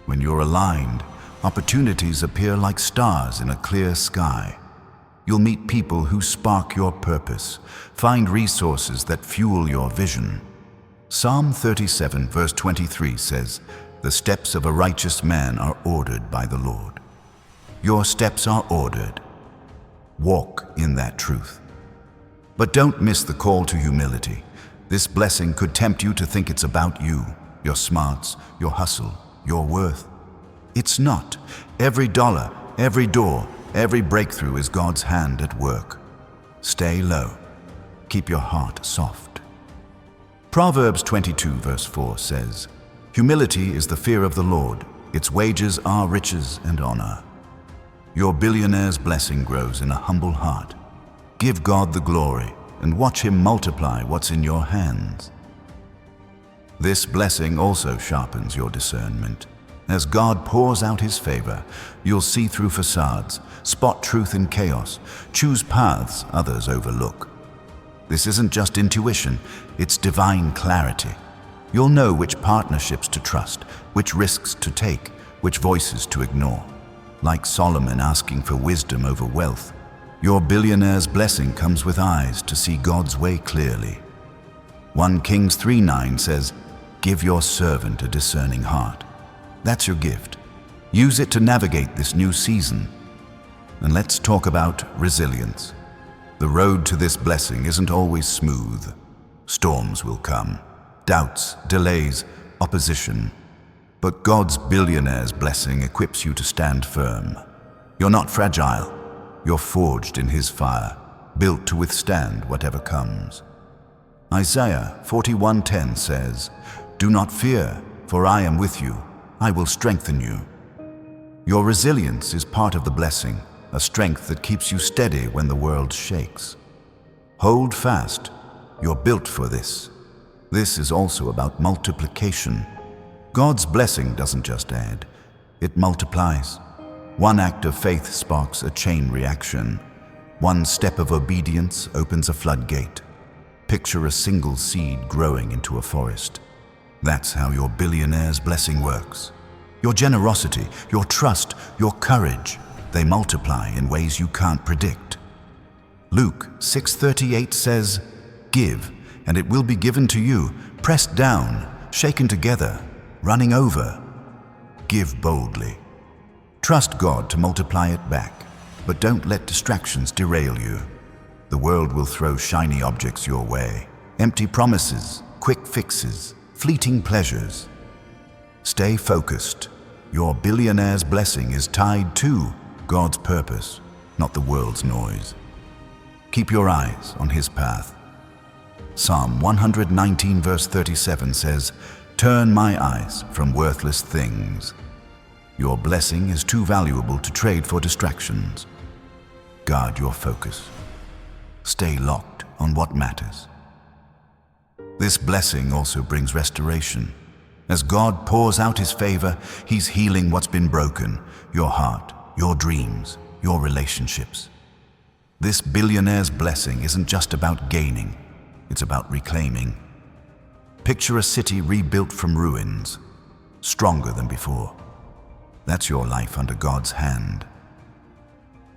When you're aligned, opportunities appear like stars in a clear sky. You'll meet people who spark your purpose, find resources that fuel your vision. Psalm 37 verse 23 says, "The steps of a righteous man are ordered by the Lord." Your steps are ordered. Walk in that truth. But don't miss the call to humility. This blessing could tempt you to think it's about you, your smarts, your hustle, your worth. It's not. Every dollar, every door, every breakthrough is God's hand at work. Stay low. Keep your heart soft. Proverbs 22 verse 4 says, "Humility is the fear of the Lord. Its wages are riches and honor." Your billionaire's blessing grows in a humble heart. Give God the glory and watch him multiply what's in your hands. This blessing also sharpens your discernment. As God pours out his favor, you'll see through facades, spot truth in chaos, choose paths others overlook. This isn't just intuition, it's divine clarity. You'll know which partnerships to trust, which risks to take, which voices to ignore. Like Solomon asking for wisdom over wealth, your billionaire's blessing comes with eyes to see God's way clearly. 1 Kings 3:9 says, "Give your servant a discerning heart." That's your gift. Use it to navigate this new season. And let's talk about resilience. The road to this blessing isn't always smooth. Storms will come, doubts, delays, opposition. But God's billionaire's blessing equips you to stand firm. You're not fragile. You're forged in his fire, built to withstand whatever comes. Isaiah 41:10 says, "Do not fear, for I am with you. I will strengthen you." Your resilience is part of the blessing, a strength that keeps you steady when the world shakes. Hold fast. You're built for this. This is also about multiplication. God's blessing doesn't just add, it multiplies. One act of faith sparks a chain reaction. One step of obedience opens a floodgate. Picture a single seed growing into a forest. That's how your billionaire's blessing works. Your generosity, your trust, your courage, they multiply in ways you can't predict. Luke 6:38 says, "Give, and it will be given to you, pressed down, shaken together, running over." Give boldly. Trust God to multiply it back, but don't let distractions derail you. The world will throw shiny objects your way, empty promises, quick fixes, fleeting pleasures. Stay focused. Your billionaire's blessing is tied to God's purpose, not the world's noise. Keep your eyes on His path. Psalm 119 verse 37 says, "Turn my eyes from worthless things." Your blessing is too valuable to trade for distractions. Guard your focus. Stay locked on what matters. This blessing also brings restoration. As God pours out His favor, He's healing what's been broken, your heart, your dreams, your relationships. This billionaire's blessing isn't just about gaining, it's about reclaiming. Picture a city rebuilt from ruins, stronger than before. That's your life under God's hand.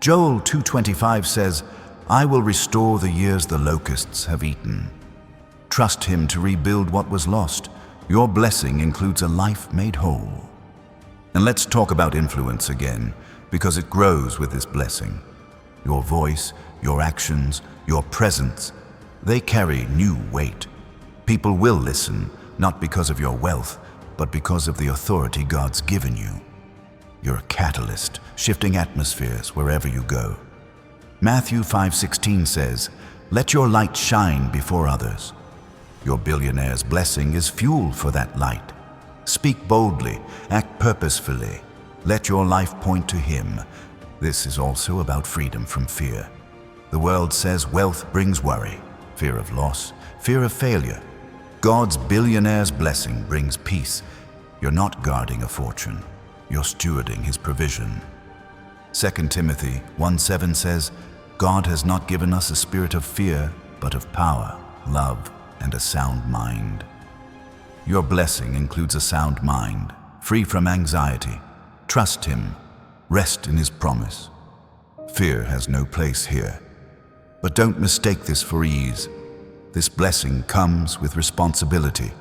Joel 2:25 says, "I will restore the years the locusts have eaten." Trust Him to rebuild what was lost. Your blessing includes a life made whole. And let's talk about influence again, because it grows with this blessing. Your voice, your actions, your presence, they carry new weight. People will listen, not because of your wealth, but because of the authority God's given you. You're a catalyst, shifting atmospheres wherever you go. Matthew 5:16 says, "Let your light shine before others." Your billionaire's blessing is fuel for that light. Speak boldly, act purposefully. Let your life point to Him. This is also about freedom from fear. The world says wealth brings worry, fear of loss, fear of failure. God's billionaire's blessing brings peace. You're not guarding a fortune, you're stewarding His provision. 2 Timothy 1:7 says, "God has not given us a spirit of fear, but of power, love, and a sound mind." Your blessing includes a sound mind, free from anxiety. Trust Him. Rest in His promise. Fear has no place here. But don't mistake this for ease. This blessing comes with responsibility.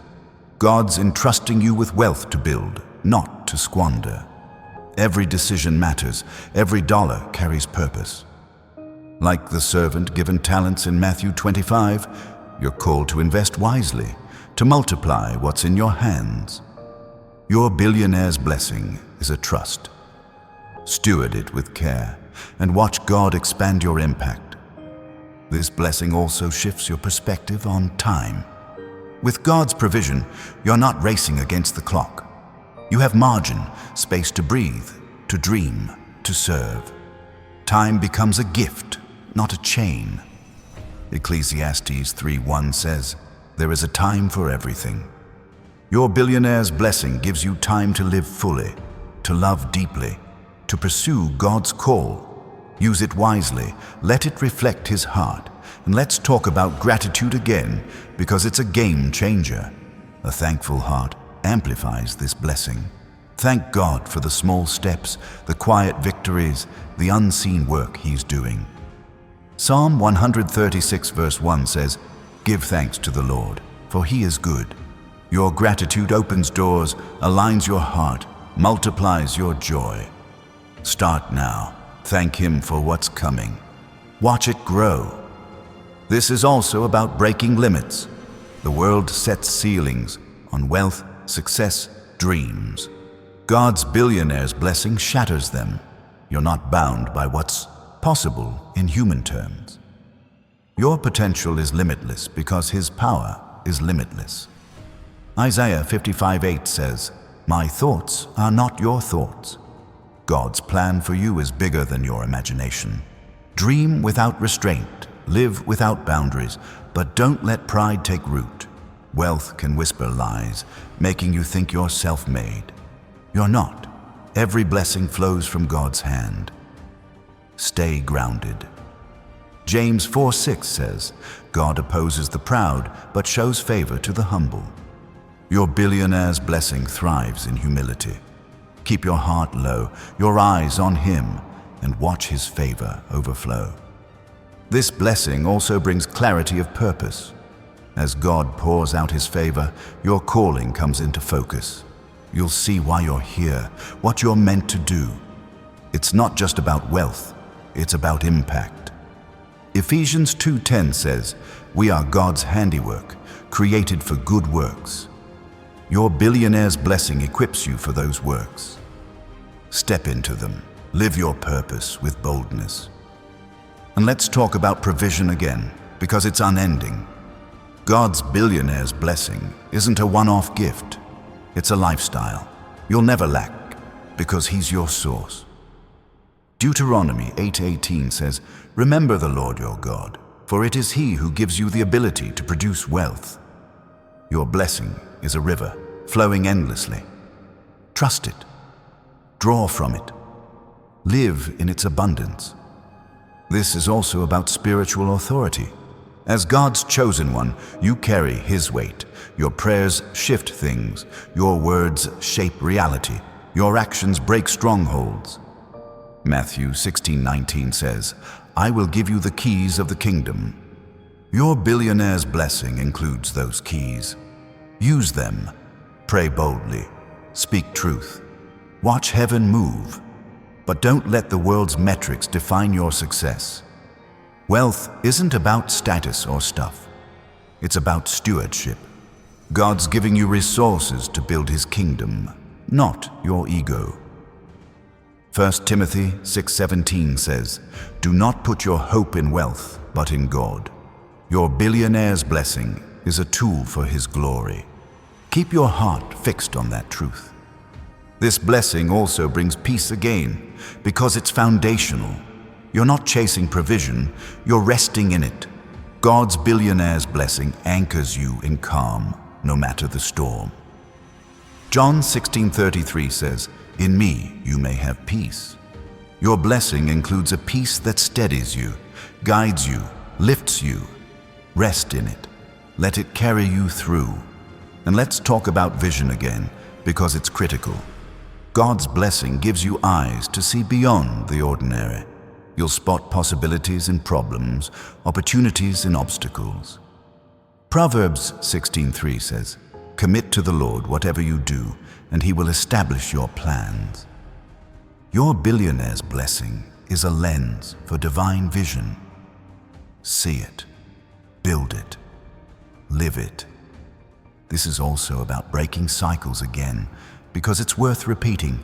God's entrusting you with wealth to build, not to squander. Every decision matters. Every dollar carries purpose. Like the servant given talents in Matthew 25, you're called to invest wisely, to multiply what's in your hands. Your billionaire's blessing is a trust. Steward it with care and watch God expand your impact. This blessing also shifts your perspective on time. With God's provision, you're not racing against the clock. You have margin, space to breathe, to dream, to serve. Time becomes a gift, not a chain. Ecclesiastes 3:1 says, "There is a time for everything." Your billionaire's blessing gives you time to live fully, to love deeply, to pursue God's call. Use it wisely, let it reflect His heart. And let's talk about gratitude again, because it's a game changer. A thankful heart amplifies this blessing. Thank God for the small steps, the quiet victories, the unseen work He's doing. Psalm 136 verse 1 says, "Give thanks to the Lord, for He is good." Your gratitude opens doors, aligns your heart, multiplies your joy. Start now. Thank Him for what's coming. Watch it grow. This is also about breaking limits. The world sets ceilings on wealth, success, dreams. God's billionaire's blessing shatters them. You're not bound by what's possible in human terms. Your potential is limitless because His power is limitless. Isaiah 55:8 says, "My thoughts are not your thoughts." God's plan for you is bigger than your imagination. Dream without restraint, live without boundaries, but don't let pride take root. Wealth can whisper lies, making you think you're self-made. You're not. Every blessing flows from God's hand. Stay grounded. James 4:6 says, "God opposes the proud, but shows favor to the humble." Your billionaire's blessing thrives in humility. Keep your heart low, your eyes on Him, and watch His favor overflow. This blessing also brings clarity of purpose. As God pours out His favor, your calling comes into focus. You'll see why you're here, what you're meant to do. It's not just about wealth, it's about impact. Ephesians 2:10 says, "We are God's handiwork, created for good works." Your billionaire's blessing equips you for those works. Step into them. Live your purpose with boldness. And let's talk about provision again, because it's unending. God's billionaire's blessing isn't a one-off gift. It's a lifestyle. You'll never lack, because He's your source. Deuteronomy 8:18 says, "Remember the Lord your God, for it is He who gives you the ability to produce wealth." Your blessing is a river, flowing endlessly. Trust it. Draw from it. Live in its abundance. This is also about spiritual authority. As God's chosen one, you carry His weight. Your prayers shift things. Your words shape reality. Your actions break strongholds. Matthew 16:19 says, "I will give you the keys of the kingdom." Your billionaire's blessing includes those keys. Use them. Pray boldly. Speak truth. Watch heaven move. But don't let the world's metrics define your success. Wealth isn't about status or stuff. It's about stewardship. God's giving you resources to build His kingdom, not your ego. 1 Timothy 6:17 says, "Do not put your hope in wealth, but in God." Your billionaire's blessing is a tool for His glory. Keep your heart fixed on that truth. This blessing also brings peace again, because it's foundational. You're not chasing provision, you're resting in it. God's billionaire's blessing anchors you in calm, no matter the storm. John 16:33 says, "In me you may have peace." Your blessing includes a peace that steadies you, guides you, lifts you. Rest in it. Let it carry you through. And let's talk about vision again, because it's critical. God's blessing gives you eyes to see beyond the ordinary. You'll spot possibilities in problems, opportunities in obstacles. Proverbs 16:3 says, "Commit to the Lord whatever you do, and He will establish your plans." Your billionaire's blessing is a lens for divine vision. See it, build it, live it. This is also about breaking cycles again, because it's worth repeating.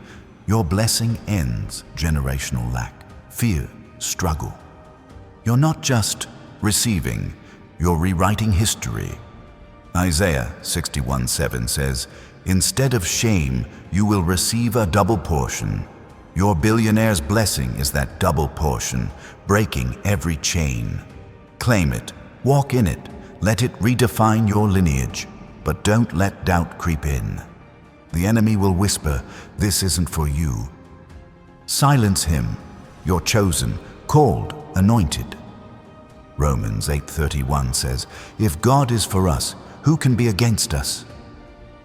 Your blessing ends generational lack, fear, struggle. You're not just receiving, you're rewriting history. Isaiah 61:7 says, "Instead of shame, you will receive a double portion." Your billionaire's blessing is that double portion, breaking every chain. Claim it, walk in it, let it redefine your lineage, but don't let doubt creep in. The enemy will whisper, "This isn't for you." Silence him. You're chosen, called, anointed. Romans 8:31 says, "If God is for us, who can be against us?"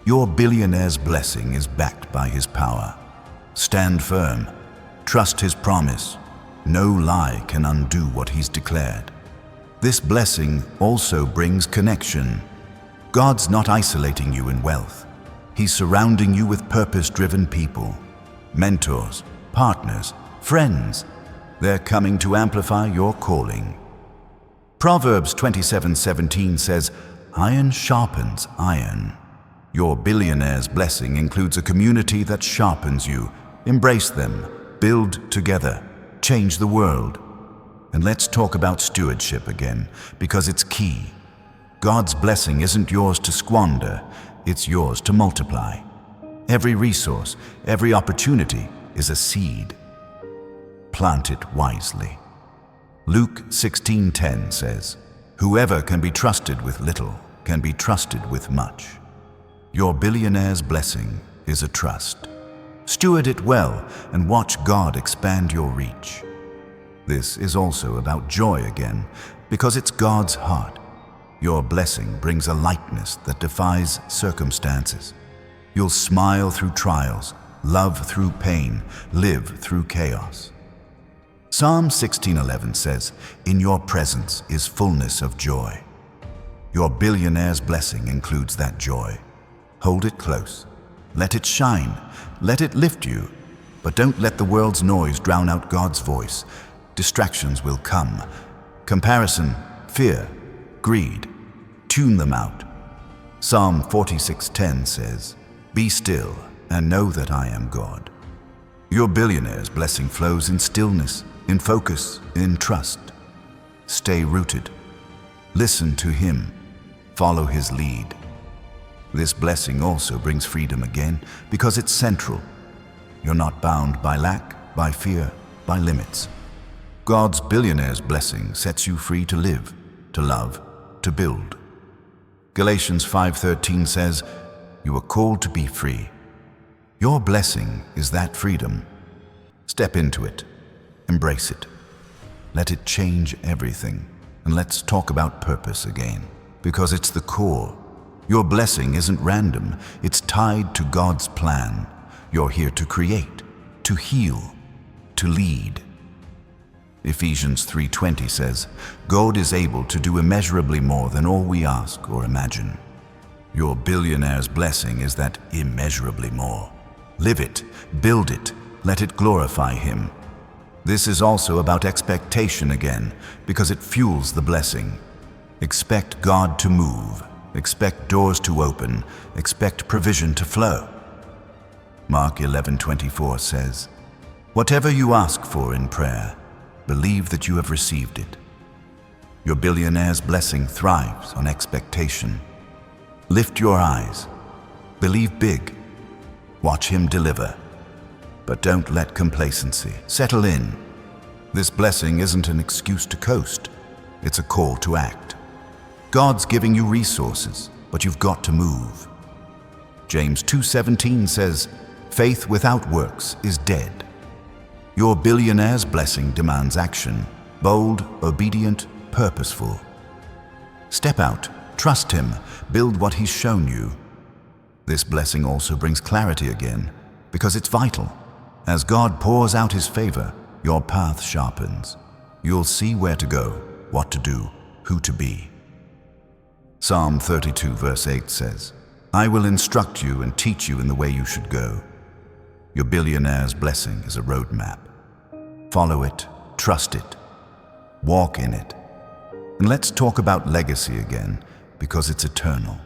Your billionaire's blessing is backed by His power. Stand firm. Trust His promise. No lie can undo what He's declared. This blessing also brings connection. God's not isolating you in wealth. He's surrounding you with purpose-driven people, mentors, partners, friends. They're coming to amplify your calling. Proverbs 27:17 says, "Iron sharpens iron." Your billionaire's blessing includes a community that sharpens you. Embrace them, build together, change the world. And let's talk about stewardship again, because it's key. God's blessing isn't yours to squander, it's yours to multiply. Every resource, every opportunity is a seed. Plant it wisely. Luke 16:10 says, "Whoever can be trusted with little can be trusted with much." Your billionaire's blessing is a trust. Steward it well and watch God expand your reach. This is also about joy again, because it's God's heart. Your blessing brings a lightness that defies circumstances. You'll smile through trials, love through pain, live through chaos. Psalm 16:11 says, "In your presence is fullness of joy." Your billionaire's blessing includes that joy. Hold it close. Let it shine. Let it lift you. But don't let the world's noise drown out God's voice. Distractions will come. Comparison, fear, greed. Tune them out. Psalm 46:10 says, "Be still and know that I am God." Your billionaire's blessing flows in stillness, in focus, in trust. Stay rooted. Listen to Him. Follow His lead. This blessing also brings freedom again because it's central. You're not bound by lack, by fear, by limits. God's billionaire's blessing sets you free to live, to love, to build. Galatians 5:13 says, "You are called to be free." Your blessing is that freedom. Step into it. Embrace it. Let it change everything. And let's talk about purpose again, because it's the core. Your blessing isn't random. It's tied to God's plan. You're here to create, to heal, to lead. Ephesians 3:20 says, "God is able to do immeasurably more than all we ask or imagine." Your billionaire's blessing is that immeasurably more. Live it, build it, let it glorify Him. This is also about expectation again, because it fuels the blessing. Expect God to move. Expect doors to open. Expect provision to flow. Mark 11:24 says, "Whatever you ask for in prayer, believe that you have received it." Your billionaire's blessing thrives on expectation. Lift your eyes. Believe big. Watch Him deliver. But don't let complacency settle in. This blessing isn't an excuse to coast. It's a call to act. God's giving you resources, but you've got to move. James 2:17 says, "Faith without works is dead." Your billionaire's blessing demands action, bold, obedient, purposeful. Step out, trust Him, build what He's shown you. This blessing also brings clarity again, because it's vital. As God pours out His favor, your path sharpens. You'll see where to go, what to do, who to be. Psalm 32 verse 8 says, "I will instruct you and teach you in the way you should go." Your billionaire's blessing is a roadmap. Follow it, trust it, walk in it. And let's talk about legacy again, because it's eternal.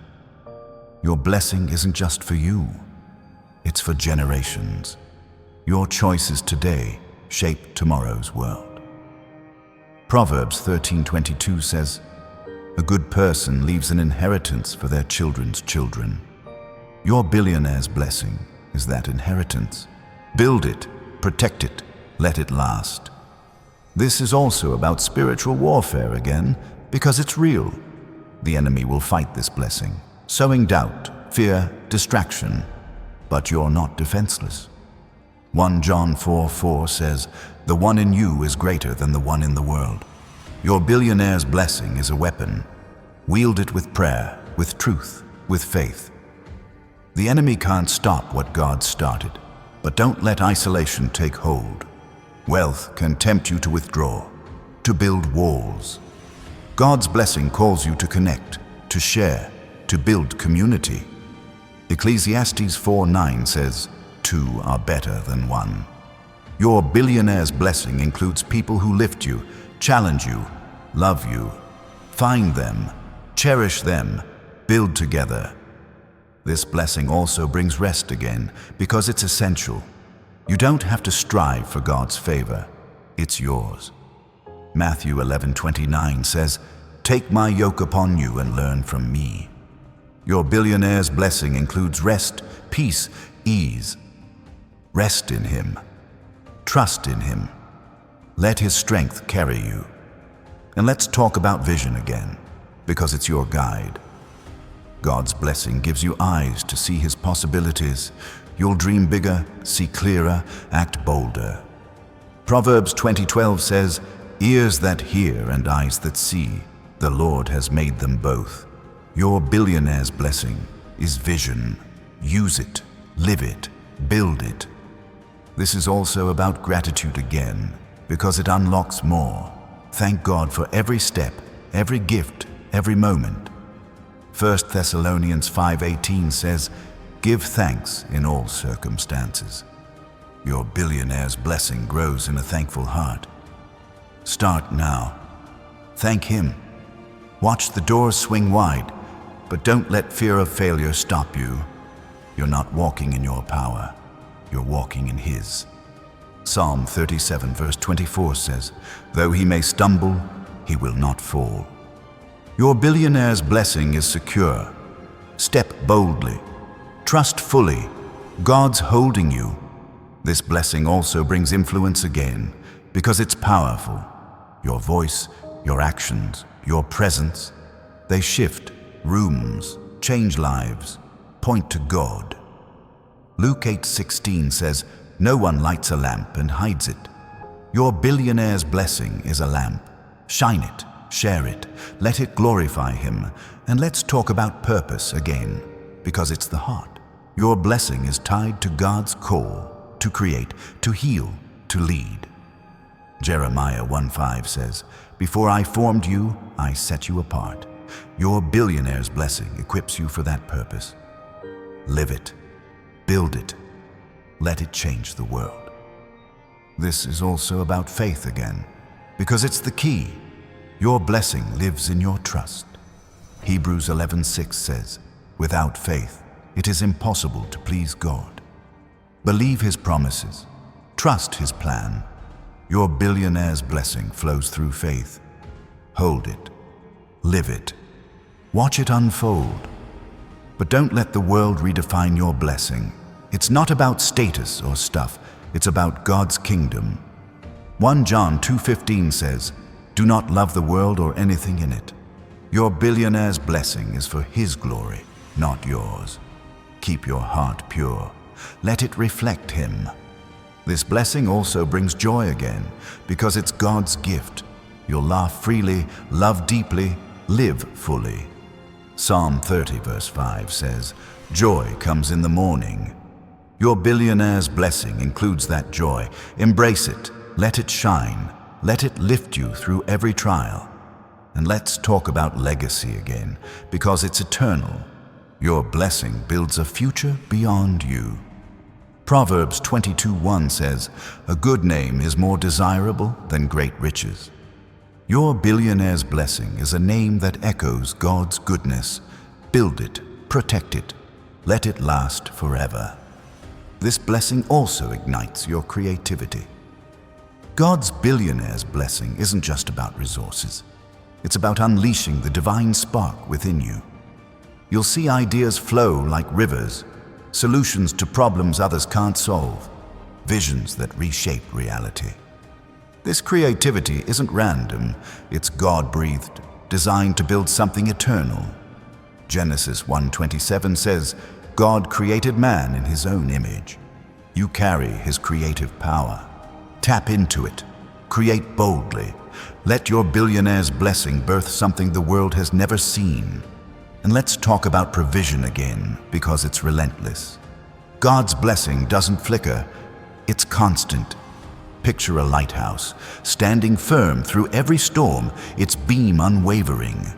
Your blessing isn't just for you, it's for generations. Your choices today shape tomorrow's world. Proverbs 13:22 says, "A good person leaves an inheritance for their children's children." Your billionaire's blessing is that inheritance. Build it, protect it, let it last. This is also about spiritual warfare again, because it's real. The enemy will fight this blessing, sowing doubt, fear, distraction, but you're not defenseless. 1 John 4:4 says, "The one in you is greater than the one in the world." Your billionaire's blessing is a weapon. Wield it with prayer, with truth, with faith. The enemy can't stop what God started, but don't let isolation take hold. Wealth can tempt you to withdraw, to build walls. God's blessing calls you to connect, to share, to build community. Ecclesiastes 4:9 says, "Two are better than one." Your billionaire's blessing includes people who lift you, challenge you, love you. Find them, cherish them, build together. This blessing also brings rest again, because it's essential. You don't have to strive for God's favor. It's yours. Matthew 11:29 says, "Take my yoke upon you and learn from me." Your billionaire's blessing includes rest, peace, ease. Rest in Him. Trust in Him. Let His strength carry you. And let's talk about vision again, because it's your guide. God's blessing gives you eyes to see His possibilities. You'll dream bigger, see clearer, act bolder. Proverbs 20:12 says, "Ears that hear and eyes that see, the Lord has made them both." Your billionaire's blessing is vision. Use it, live it, build it. This is also about gratitude again, because it unlocks more. Thank God for every step, every gift, every moment. 1 Thessalonians 5:18 says, "Give thanks in all circumstances." Your billionaire's blessing grows in a thankful heart. Start now. Thank Him. Watch the doors swing wide, but don't let fear of failure stop you. You're not walking in your power. You're walking in His. Psalm 37 verse 24 says, "Though he may stumble, he will not fall." Your billionaire's blessing is secure. Step boldly. Trust fully. God's holding you. This blessing also brings influence again, because it's powerful. Your voice, your actions, your presence, they shift rooms, change lives, point to God. Luke 8:16 says, "No one lights a lamp and hides it." Your billionaire's blessing is a lamp. Shine it, share it, let it glorify Him. And let's talk about purpose again, because it's the heart. Your blessing is tied to God's call to create, to heal, to lead. Jeremiah 1:5 says, "Before I formed you, I set you apart." Your billionaire's blessing equips you for that purpose. Live it, build it, let it change the world. This is also about faith again, because it's the key. Your blessing lives in your trust. Hebrews 11:6 says, "Without faith, it is impossible to please God." Believe His promises. Trust His plan. Your billionaire's blessing flows through faith. Hold it. Live it. Watch it unfold. But don't let the world redefine your blessing. It's not about status or stuff. It's about God's kingdom. 1 John 2:15 says, "Do not love the world or anything in it." Your billionaire's blessing is for His glory, not yours. Keep your heart pure. Let it reflect Him. This blessing also brings joy again, because it's God's gift. You'll laugh freely, love deeply, live fully. Psalm 30 verse 5 says, "Joy comes in the morning." Your billionaire's blessing includes that joy. Embrace it, let it shine, let it lift you through every trial. And let's talk about legacy again, because it's eternal. Your blessing builds a future beyond you. Proverbs 22:1 says, "A good name is more desirable than great riches." Your billionaire's blessing is a name that echoes God's goodness. Build it, protect it, let it last forever. This blessing also ignites your creativity. God's billionaire's blessing isn't just about resources. It's about unleashing the divine spark within you. You'll see ideas flow like rivers, solutions to problems others can't solve, visions that reshape reality. This creativity isn't random, it's God-breathed, designed to build something eternal. Genesis 1:27 says, "God created man in His own image." You carry His creative power. Tap into it. Create boldly. Let your billionaire's blessing birth something the world has never seen. And let's talk about provision again, because it's relentless. God's blessing doesn't flicker, it's constant. Picture a lighthouse, standing firm through every storm, its beam unwavering.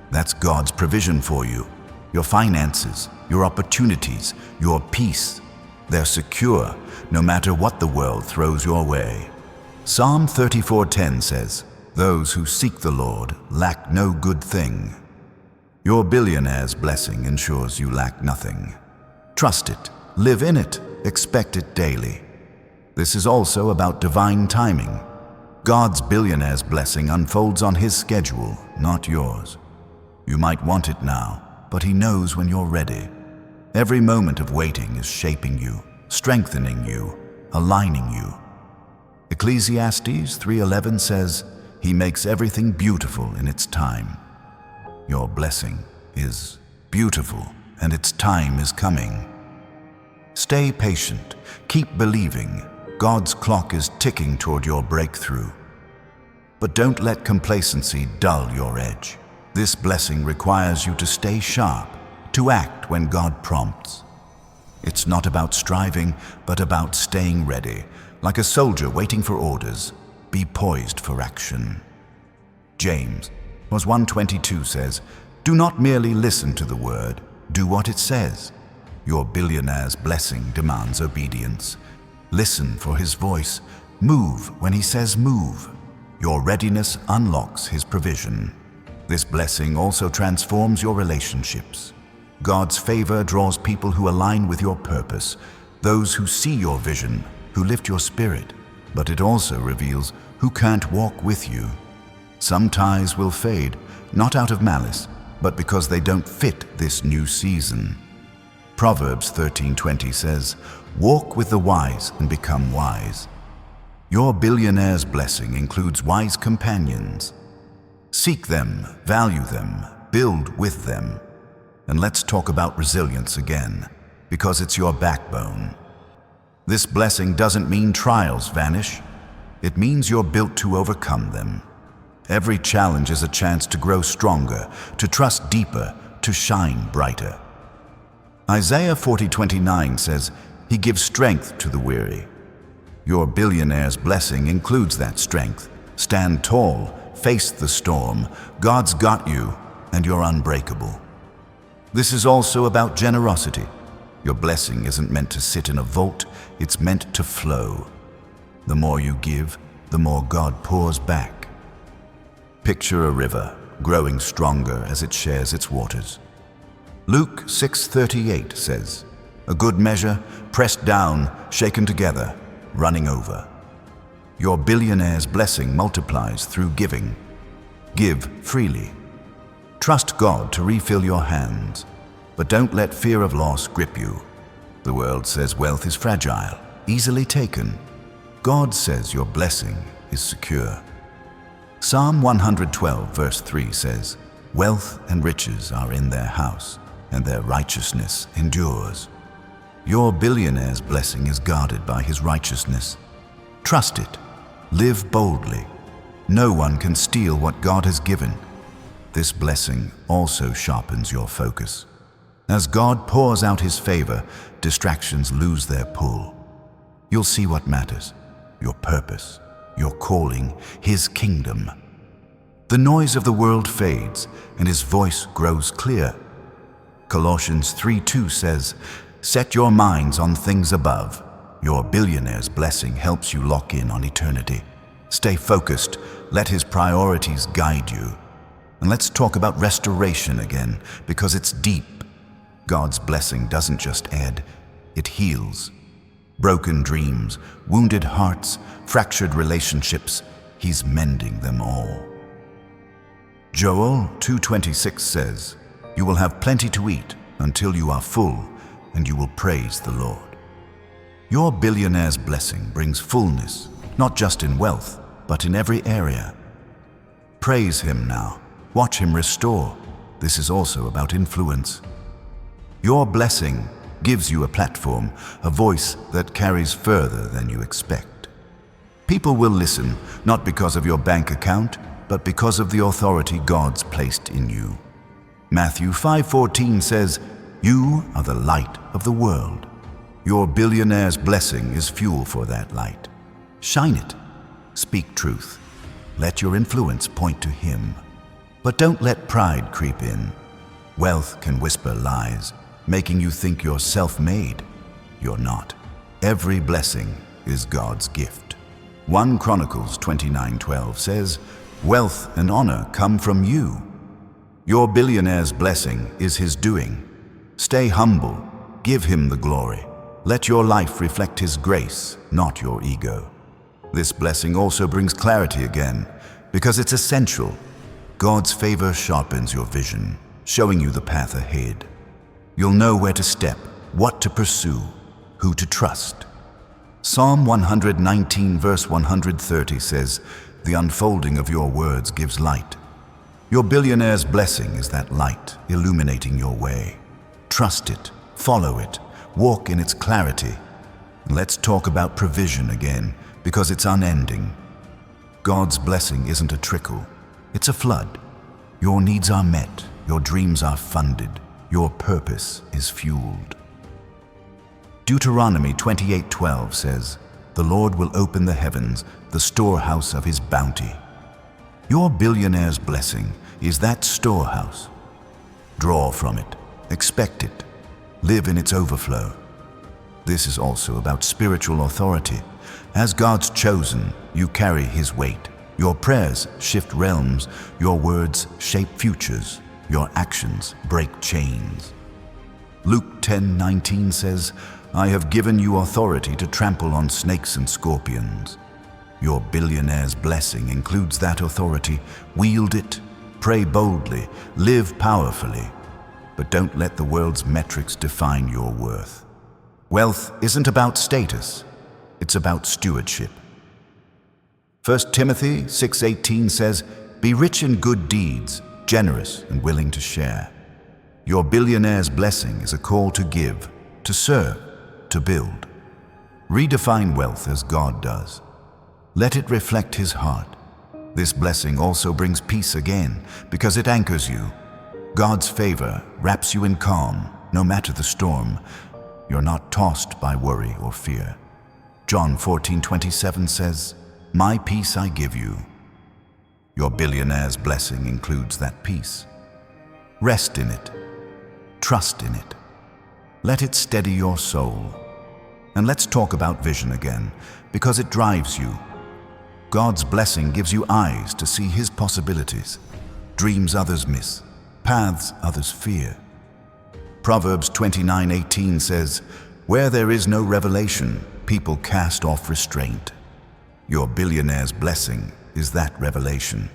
That's God's provision for you. Your finances, your opportunities, your peace. They're secure, no matter what the world throws your way. Psalm 34:10 says, "Those who seek the Lord lack no good thing." Your billionaire's blessing ensures you lack nothing. Trust it, live in it, expect it daily. This is also about divine timing. God's billionaire's blessing unfolds on His schedule, not yours. You might want it now, but He knows when you're ready. Every moment of waiting is shaping you, strengthening you, aligning you. Ecclesiastes 3:11 says, He makes everything beautiful in its time. Your blessing is beautiful, and its time is coming. Stay patient. Keep believing. God's clock is ticking toward your breakthrough. But don't let complacency dull your edge. This blessing requires you to stay sharp, to act when God prompts. It's not about striving, but about staying ready. Like a soldier waiting for orders, be poised for action. James 1:22 says, Do not merely listen to the word, do what it says. Your billionaire's blessing demands obedience. Listen for his voice. Move when he says move. Your readiness unlocks his provision. This blessing also transforms your relationships. God's favor draws people who align with your purpose, those who see your vision, who lift your spirit. But it also reveals who can't walk with you. Some ties will fade, not out of malice, but because they don't fit this new season. Proverbs 13:20 says, Walk with the wise and become wise. Your billionaire's blessing includes wise companions. Seek them, value them, build with them. And let's talk about resilience again, because it's your backbone. This blessing doesn't mean trials vanish. It means you're built to overcome them. Every challenge is a chance to grow stronger, to trust deeper, to shine brighter. Isaiah 40:29 says, He gives strength to the weary. Your billionaire's blessing includes that strength. Stand tall, face the storm. God's got you, and you're unbreakable. This is also about generosity. Your blessing isn't meant to sit in a vault, it's meant to flow. The more you give, the more God pours back. Picture a river, growing stronger as it shares its waters. Luke 6:38 says, A good measure, pressed down, shaken together, running over. Your billionaire's blessing multiplies through giving. Give freely. Trust God to refill your hands, but don't let fear of loss grip you. The world says wealth is fragile, easily taken. God says your blessing is secure. Psalm 112:3 says, Wealth and riches are in their house, and their righteousness endures. Your billionaire's blessing is guarded by his righteousness. Trust it. Live boldly. No one can steal what God has given. This blessing also sharpens your focus. As God pours out his favor, distractions lose their pull. You'll see what matters, your purpose, your calling, his kingdom. The noise of the world fades, and his voice grows clear. Colossians 3:2 says, Set your minds on things above. Your billionaire's blessing helps you lock in on eternity. Stay focused. Let his priorities guide you. And let's talk about restoration again, because it's deep. God's blessing doesn't just add, it heals. Broken dreams, wounded hearts, fractured relationships, he's mending them all. Joel 2:26 says, You will have plenty to eat until you are full, and you will praise the Lord. Your billionaire's blessing brings fullness, not just in wealth, but in every area. Praise him now. Watch him restore. This is also about influence. Your blessing gives you a platform, a voice that carries further than you expect. People will listen, not because of your bank account, but because of the authority God's placed in you. Matthew 5:14 says, You are the light of the world. Your billionaire's blessing is fuel for that light. Shine it. Speak truth. Let your influence point to him. But don't let pride creep in. Wealth can whisper lies, making you think you're self-made. You're not. Every blessing is God's gift. 1 Chronicles 29:12 says, Wealth and honor come from you. Your billionaire's blessing is his doing. Stay humble. Give him the glory. Let your life reflect his grace, not your ego. This blessing also brings clarity again, because it's essential. God's favor sharpens your vision, showing you the path ahead. You'll know where to step, what to pursue, who to trust. Psalm 119 verse 130 says, "The unfolding of your words gives light." Your billionaire's blessing is that light illuminating your way. Trust it, follow it, walk in its clarity. Let's talk about provision again, because it's unending. God's blessing isn't a trickle, it's a flood. Your needs are met, your dreams are funded, your purpose is fueled. Deuteronomy 28:12 says, "The Lord will open the heavens, the storehouse of his bounty." Your billionaire's blessing is that storehouse. Draw from it, expect it, live in its overflow. This is also about spiritual authority. As God's chosen, you carry his weight. Your prayers shift realms, your words shape futures, your actions break chains. Luke 10:19 says, "I have given you authority to trample on snakes and scorpions." Your billionaire's blessing includes that authority. Wield it, pray boldly, live powerfully, but don't let the world's metrics define your worth. Wealth isn't about status, it's about stewardship. 1 Timothy 6:18 says, "Be rich in good deeds, generous and willing to share." Your billionaire's blessing is a call to give, to serve, to build. Redefine wealth as God does. Let it reflect his heart. This blessing also brings peace again, because it anchors you. God's favor wraps you in calm, no matter the storm. You're not tossed by worry or fear. John 14:27 says, "My peace I give you." Your billionaire's blessing includes that peace. Rest in it. Trust in it. Let it steady your soul. And let's talk about vision again, because it drives you. God's blessing gives you eyes to see his possibilities, dreams others miss, paths others fear. Proverbs 29:18 says, "Where there is no revelation, people cast off restraint." Your billionaire's blessing is that revelation.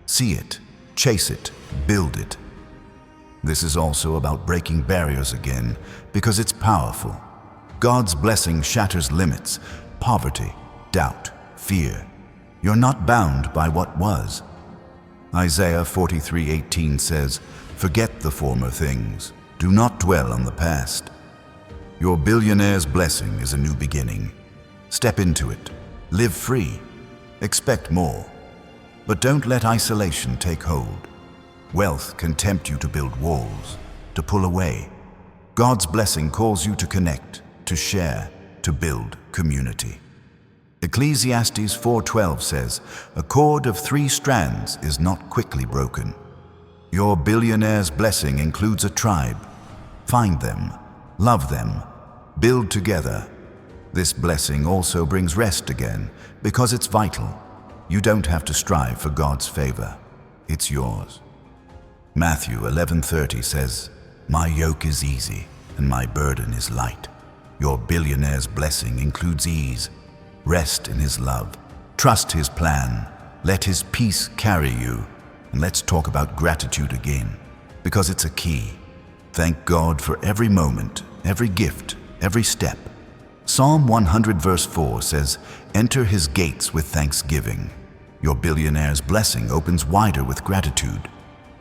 See it, chase it, build it. This is also about breaking barriers again, because it's powerful. God's blessing shatters limits, poverty, doubt, fear. You're not bound by what was. Isaiah 43:18 says, "Forget the former things. Do not dwell on the past." Your billionaire's blessing is a new beginning. Step into it. Live free. Expect more. But don't let isolation take hold. Wealth can tempt you to build walls, to pull away. God's blessing calls you to connect, to share, to build community. Ecclesiastes 4:12 says, "A cord of 3 strands is not quickly broken." Your billionaire's blessing includes a tribe. Find them, love them, build together. This blessing also brings rest again, because it's vital. You don't have to strive for God's favor. It's yours. Matthew 11:30 says, "My yoke is easy and my burden is light." Your billionaire's blessing includes ease. Rest in his love. Trust his plan. Let his peace carry you. And let's talk about gratitude again, because it's a key. Thank God for every moment, every gift, every step. Psalm 100 verse 4 says, "Enter his gates with thanksgiving." Your billionaire's blessing opens wider with gratitude.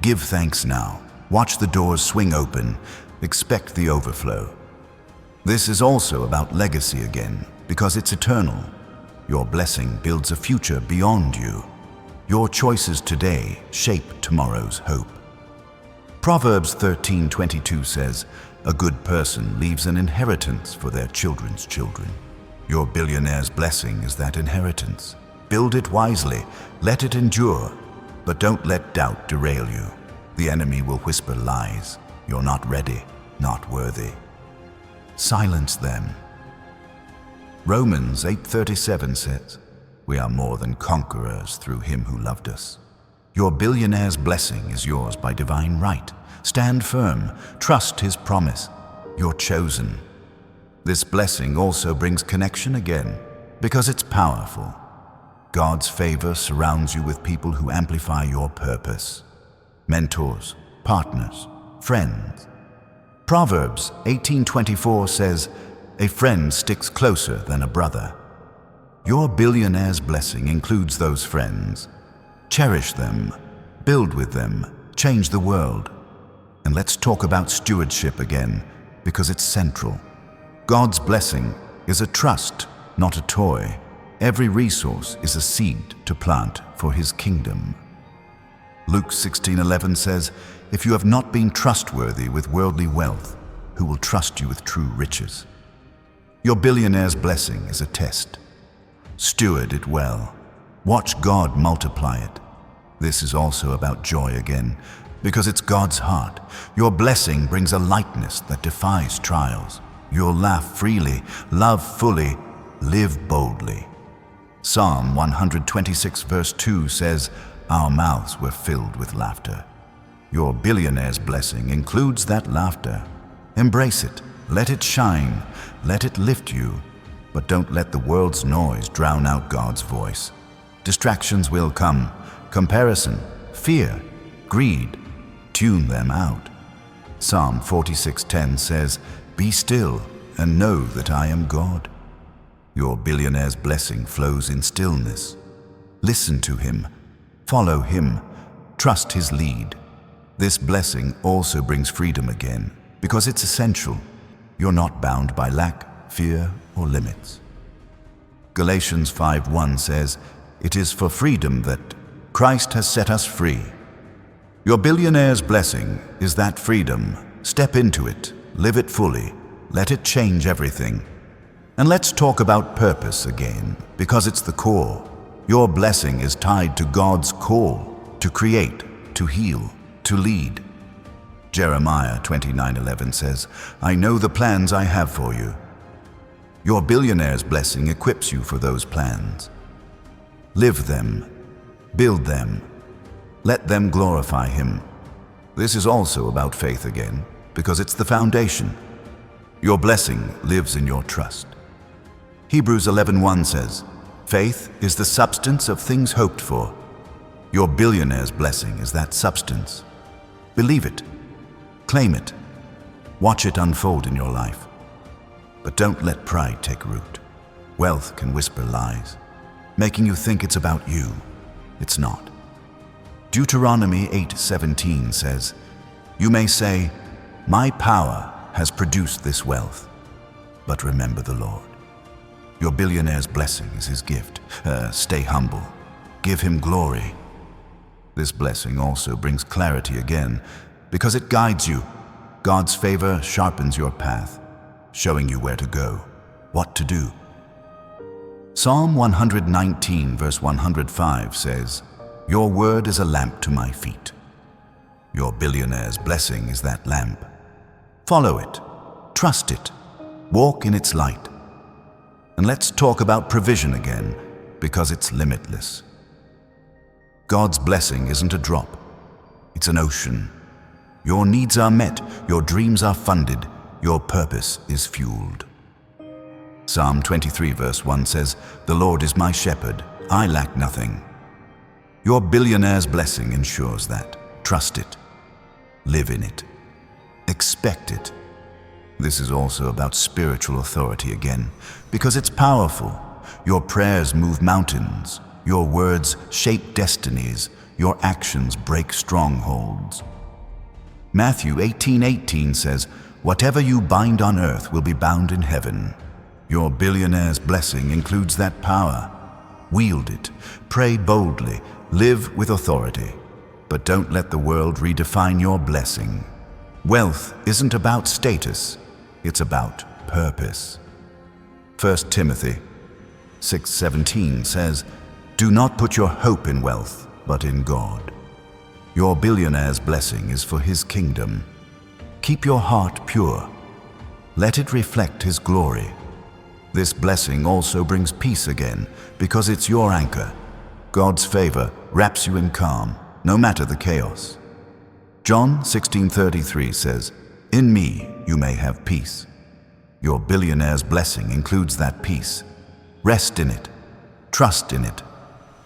Give thanks now. Watch the doors swing open. Expect the overflow. This is also about legacy again, because it's eternal. Your blessing builds a future beyond you. Your choices today shape tomorrow's hope. Proverbs 13:22 says, "A good person leaves an inheritance for their children's children." Your billionaire's blessing is that inheritance. Build it wisely, let it endure, but don't let doubt derail you. The enemy will whisper lies. You're not ready, not worthy. Silence them. Romans 8:37 says, "We are more than conquerors through him who loved us." Your billionaire's blessing is yours by divine right. Stand firm, trust his promise. You're chosen. This blessing also brings connection again, because it's powerful. God's favor surrounds you with people who amplify your purpose. Mentors, partners, friends. Proverbs 18:24 says, "A friend sticks closer than a brother." Your billionaire's blessing includes those friends. Cherish them, build with them, change the world. And let's talk about stewardship again, because it's central. God's blessing is a trust, not a toy. Every resource is a seed to plant for His kingdom. Luke 16:11 says, "If you have not been trustworthy with worldly wealth, who will trust you with true riches?" Your billionaire's blessing is a test. Steward it well. Watch God multiply it. This is also about joy again, because it's God's heart. Your blessing brings a lightness that defies trials. You'll laugh freely, love fully, live boldly. Psalm 126 verse 2 says, "Our mouths were filled with laughter." Your billionaire's blessing includes that laughter. Embrace it, let it shine, let it lift you, but don't let the world's noise drown out God's voice. Distractions will come, comparison, fear, greed. Tune them out. Psalm 46:10 says, "Be still and know that I am God." Your billionaire's blessing flows in stillness. Listen to Him, follow Him, trust His lead. This blessing also brings freedom again, because it's essential. You're not bound by lack, fear, or limits. Galatians 5:1 says, "It is for freedom that Christ has set us free." Your billionaire's blessing is that freedom. Step into it, live it fully, let it change everything. And let's talk about purpose again, because it's the core. Your blessing is tied to God's call to create, to heal, to lead. Jeremiah 29:11 says, "I know the plans I have for you." Your billionaire's blessing equips you for those plans. Live them, build them, let them glorify Him. This is also about faith again, because it's the foundation. Your blessing lives in your trust. Hebrews 11:1 says, "Faith is the substance of things hoped for." Your billionaire's blessing is that substance. Believe it, claim it, watch it unfold in your life. But don't let pride take root. Wealth can whisper lies, making you think it's about you. It's not. Deuteronomy 8:17 says, "You may say, 'My power has produced this wealth,' but remember the Lord." Your billionaire's blessing is His gift. Stay humble. Give Him glory. This blessing also brings clarity again, because it guides you. God's favor sharpens your path, showing you where to go, what to do. Psalm 119 verse 105 says, "Your word is a lamp to my feet." Your billionaire's blessing is that lamp. Follow it, trust it, walk in its light. And let's talk about provision again, because it's limitless. God's blessing isn't a drop, it's an ocean. Your needs are met, your dreams are funded, your purpose is fueled. Psalm 23 verse 1 says, "The Lord is my shepherd, I lack nothing." Your billionaire's blessing ensures that. Trust it, live in it, expect it. This is also about spiritual authority again, because it's powerful. Your prayers move mountains, your words shape destinies, your actions break strongholds. Matthew 18:18 says, "Whatever you bind on earth will be bound in heaven." Your billionaire's blessing includes that power. Wield it, pray boldly, live with authority. But don't let the world redefine your blessing. Wealth isn't about status, it's about purpose. 1 Timothy 6:17 says, "Do not put your hope in wealth, but in God." Your billionaire's blessing is for His kingdom. Keep your heart pure. Let it reflect His glory. This blessing also brings peace again, because it's your anchor. God's favor wraps you in calm, no matter the chaos. John 16:33 says, "In me you may have peace." Your billionaire's blessing includes that peace. Rest in it, trust in it,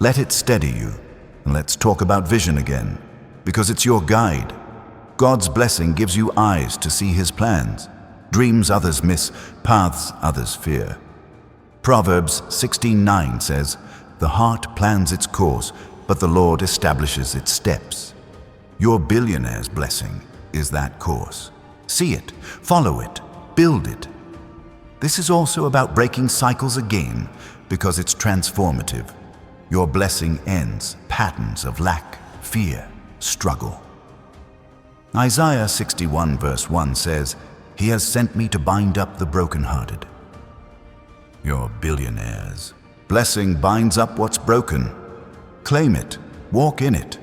Let it steady you. And let's talk about vision again, because it's your guide. God's blessing gives you eyes to see His plans. Dreams others miss, paths others fear. Proverbs 16:9 says, "The heart plans its course, but the Lord establishes its steps." Your billionaire's blessing is that course. See it, follow it, build it. This is also about breaking cycles again, because it's transformative. Your blessing ends patterns of lack, fear, struggle. Isaiah 61 verse 1 says, "He has sent me to bind up the brokenhearted." Your billionaire's blessing binds up what's broken. Claim it, walk in it,